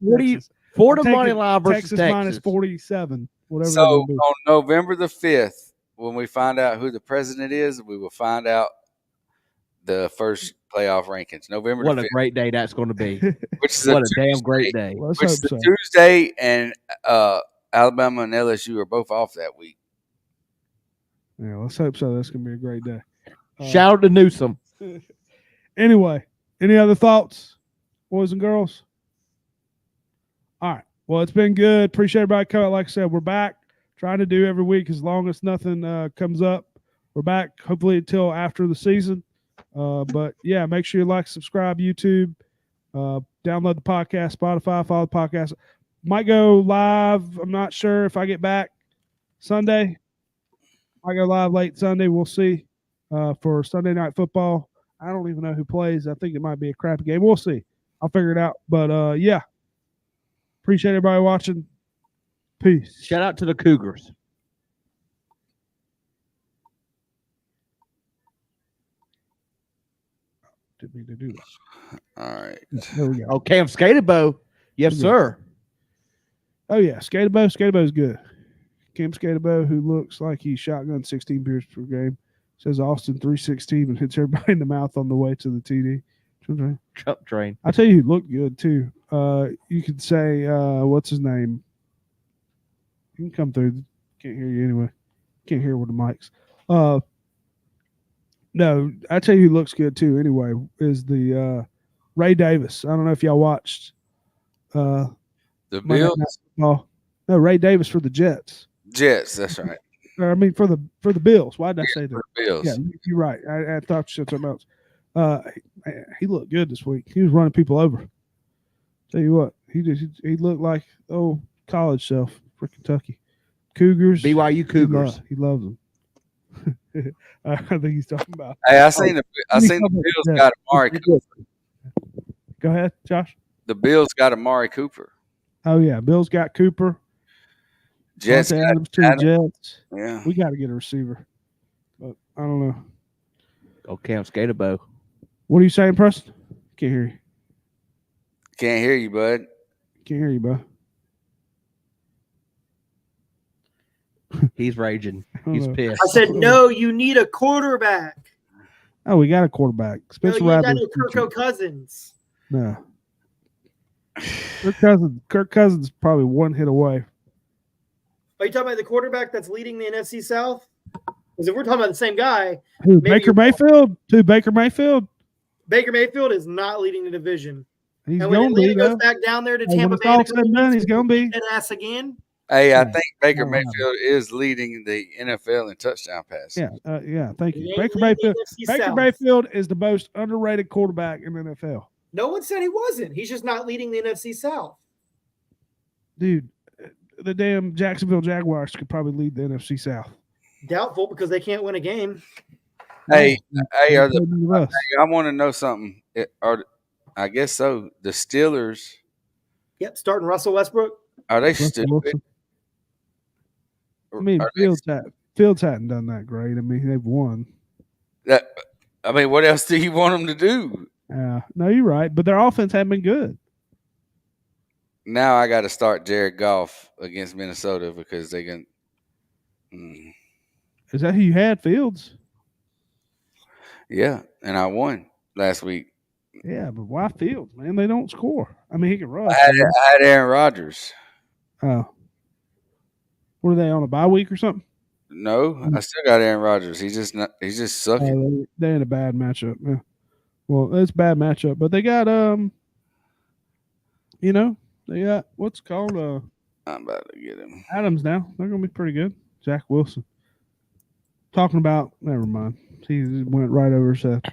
money line. Florida money line versus Texas minus 47. Whatever. So on November the 5th, when we find out who the president is, we will find out the first playoff rankings, November What the a 5th, great day that's going to be. which is What a a damn Tuesday, great day. Let's which hope is a so. Tuesday, and Alabama and LSU are both off that week. Yeah, let's hope so. That's gonna be a great day. Shout out to Newsom. Anyway, any other thoughts, boys and girls? All right. Well, it's been good. Appreciate everybody coming. Like I said, we're back. Trying to do every week as long as nothing comes up. We're back hopefully until after the season. But yeah, make sure you like, subscribe, YouTube, download the podcast, Spotify, follow the podcast. Might go live. I'm not sure if I get back Sunday. I go live late Sunday. We'll see for Sunday Night Football. I don't even know who plays. I think it might be a crappy game. We'll see. I'll figure it out. But yeah, appreciate everybody watching. Peace. Shout out to the Cougars. Didn't mean to do that. All right. There we go. Oh, Cam Skatebo. Yes, Okay. sir. Oh yeah, Skatebo. Skatebo's good. Cam Skatebo, who looks like he shotgunned 16 beers per game, says Austin 316 and hits everybody in the mouth on the way to the TD. Truck train. I tell you, who looked good too. You could say, what's his name? You can come through. Can't hear you anyway. Can't hear with the mics. No, I tell you who looks good too. Anyway, is the Ray Davis. I don't know if y'all watched. The Monday Bills, Night Football. No, Ray Davis for the Jets. Jets. That's right. I mean for the Bills. Why did I say that? For the Bills. Yeah, you're right. I thought you said something else. He looked good this week. He was running people over. Tell you what, he looked like college self for Kentucky Cougars. BYU Cougars. He loves them. I think he's talking about. Hey, I seen the Bills got Amari Cooper. Go ahead, Josh. The Bills got Amari Cooper. Oh yeah, Bills got Cooper. Jets Devontae got Adams to the Jets. Yeah. We got to get a receiver, but I don't know. Oh, Cam Skatebo. What are you saying, Preston? Can't hear you. Can't hear you, bud. Can't hear you, bro. He's raging. don't He's know. pissed. I said, no, you need a quarterback. Oh, we got a quarterback. No, Spencer you got Rattler's no Kirko Cousins. No. Kirk Cousins is probably one hit away. Are you talking about the quarterback that's leading the NFC South? Because if we're talking about the same guy, Who, maybe Baker you're wrong. Mayfield? Who, Baker Mayfield? Baker Mayfield is not leading the division. He's And when going to be, Atlanta goes though. back down there to Hey, when Tampa it's Bay, all said and done, he's going to be. that ass again. Hey, I Yeah. think Baker Not allowed. Mayfield is leading the NFL in touchdown passes. Yeah, thank you. He ain't Baker leading the Mayfield. NFC Baker South. Mayfield is the most underrated quarterback in the NFL. No one said he wasn't. He's just not leading the NFC South. Dude, the damn Jacksonville Jaguars could probably lead the NFC South. Doubtful because they can't win a game. Hey, They are played with us. I want to know something. I guess so. The Steelers, Yep, starting Russell Westbrook. are they Russell stupid? Wilson. I mean, Are they Fields hadn't done that great. I mean, they've won. what else do you want them to do? No, you're right. But their offense hasn't been good. Now I got to start Jared Goff against Minnesota because they can. Is that who you had, Fields? Yeah, and I won last week. Yeah, but why Fields, man? They don't score. I mean, he can run. I had Aaron Rodgers. Oh. What are they on a bye week or something? No, I still got Aaron Rodgers. He's just sucking. They're in a bad matchup. Yeah. Well, it's a bad matchup, but they got they got what's called I'm about to get him. Adams now. They're gonna be pretty good. Zach Wilson. Talking about never mind. He went right over his head.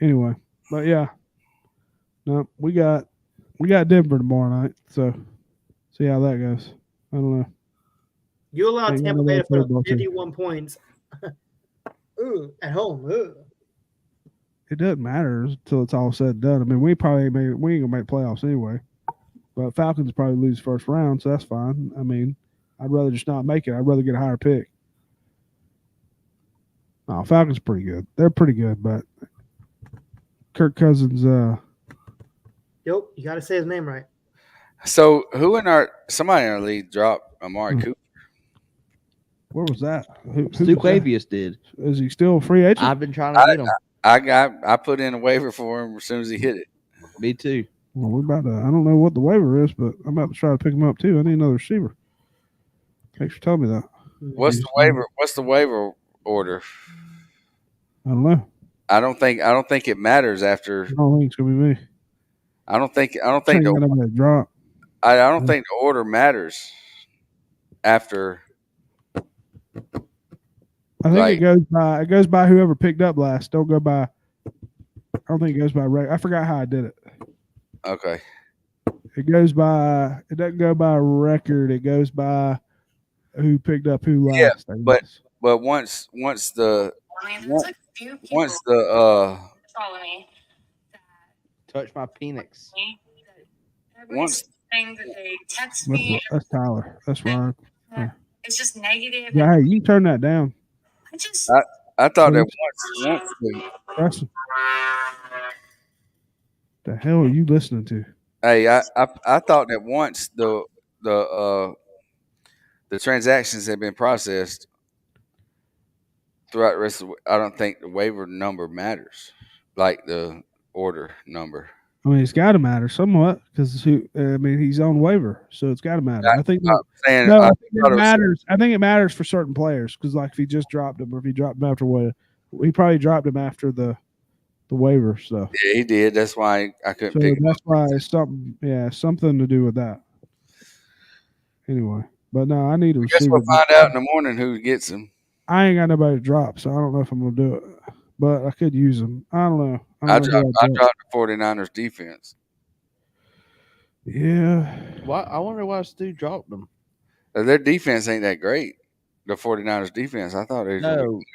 Anyway, but yeah. No, we got Denver tomorrow night, so see how that goes. I don't know. You allowed Hey, Tampa Bay to put football up team. 51 points. Ooh, at home. Ooh. It doesn't matter until it's all said and done. I mean, we ain't gonna make playoffs anyway. But Falcons probably lose first round, so that's fine. I mean, I'd rather just not make it. I'd rather get a higher pick. No, Falcons pretty good. They're pretty good, but Kirk Cousins. Yep, you got to say his name right. So somebody in our league dropped Amari Cooper? Where was that? Who was Stu that? Quavius did. Is he still a free agent? I've been trying to get him. I put in a waiver for him as soon as he hit it. Me too. Well, we're about to. I don't know what the waiver is, but I'm about to try to pick him up too. I need another receiver. Thanks for telling me that. What's the waiver order? I don't know. I don't think it matters after. I don't think it's gonna be me. I don't think the drop. I don't think the order matters after. I think it goes by whoever picked up last. Don't go by. I don't think it goes by I forgot how I did it. Okay. It goes by. It doesn't go by record. It goes by who picked up who last. Yeah, but once the touch my penis. Once that's Tyler. That's Ryan. It's just negative. Yeah, hey, you can turn that down. I thought that once the hell are you listening to? Hey, I thought that once the transactions had been processed throughout the rest of I don't think the waiver number matters, like the order number. I mean, it's got to matter somewhat because he's on waiver, so it's got to matter. I think it matters. I think it matters for certain players because, like, if he just dropped him, or if he dropped him after he probably dropped him after the waiver stuff. Yeah, he did. That's why I couldn't pick him. That's why it's something to do with that. Anyway, but no, I need a receiver. Guess we'll find out in the morning who gets him. I ain't got nobody to drop, so I don't know if I'm gonna do it. But I could use him. I don't know. I dropped the 49ers defense. Yeah. Why? I wonder why Stu dropped them. Their defense ain't that great. The 49ers defense. I thought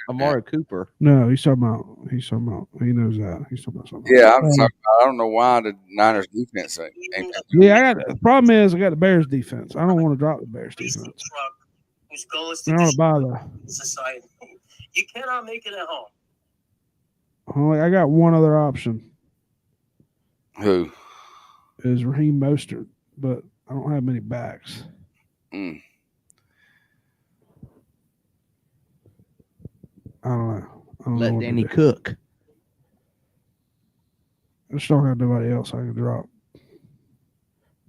Amari Cooper. No, he's talking about. He knows that. He's talking about something. Yeah, I don't know why the Niners defense ain't. Yeah, the problem is I got the Bears defense. I don't want to drop the Bears defense. I don't buy the society. You cannot make it at home. I got one other option. Who? Is Raheem Mostert, but I don't have many backs. Mm. I don't know. Let Danny cook. I just don't have nobody else I can drop. I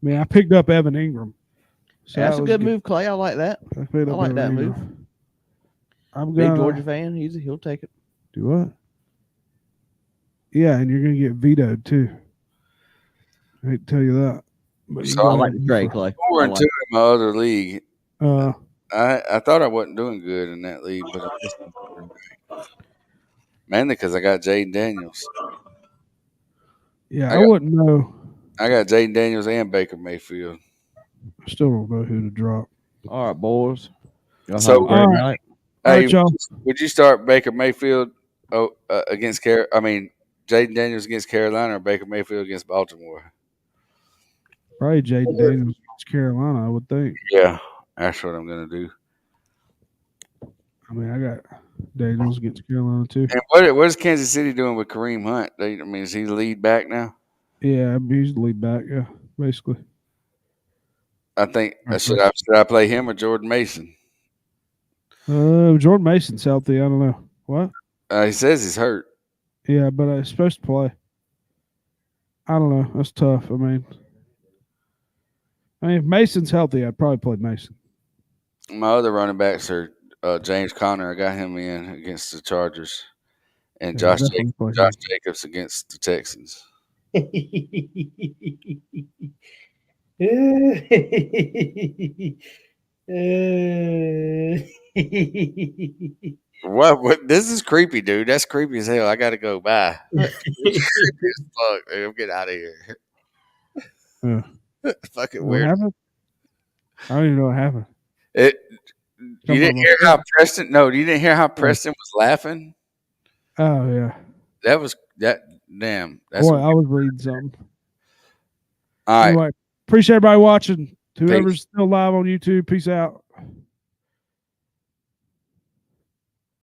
mean, I picked up Evan Ingram. So that's a good move, Clay. I like that. I like that move. I'm big Georgia fan. He'll take it. Do what? Yeah, and you're gonna get vetoed too. I hate to tell you that. But So I like Drake, Clay. 4-2 in my other league. I thought I wasn't doing good in that league, but I guess I'm doing great. Mainly because I got Jaden Daniels. Yeah, I wouldn't know. I got Jaden Daniels and Baker Mayfield. I still don't know who to drop. All right, boys. So, all right, y'all. Would you start Baker Mayfield against Jaden Daniels against Carolina or Baker Mayfield against Baltimore? Probably Jaden Daniels against Carolina, I would think. Yeah, that's what I'm going to do. I mean, I got Daniels against Carolina too. And what is Kansas City doing with Kareem Hunt? Is he the lead back now? Yeah, he's the lead back. Yeah, basically. I think should I play him or Jordan Mason? Jordan Mason's healthy. I don't know what. He says he's hurt. Yeah, but he's supposed to play. I don't know. That's tough. I mean, if Mason's healthy, I'd probably play Mason. My other running backs are James Conner. I got him in against the Chargers, and Josh Jacobs against the Texans. What? This is creepy, dude. That's creepy as hell. I got to go. Bye. Fuck, dude. I'm getting out of here. Fucking what weird. Happened? I don't even know what happened. You didn't hear how Preston? No, you didn't hear how Preston was laughing. Oh yeah. That was that. Damn. That's Boy, I was reading something. All right. Anyway, appreciate everybody watching. Whoever's still live on YouTube, peace out.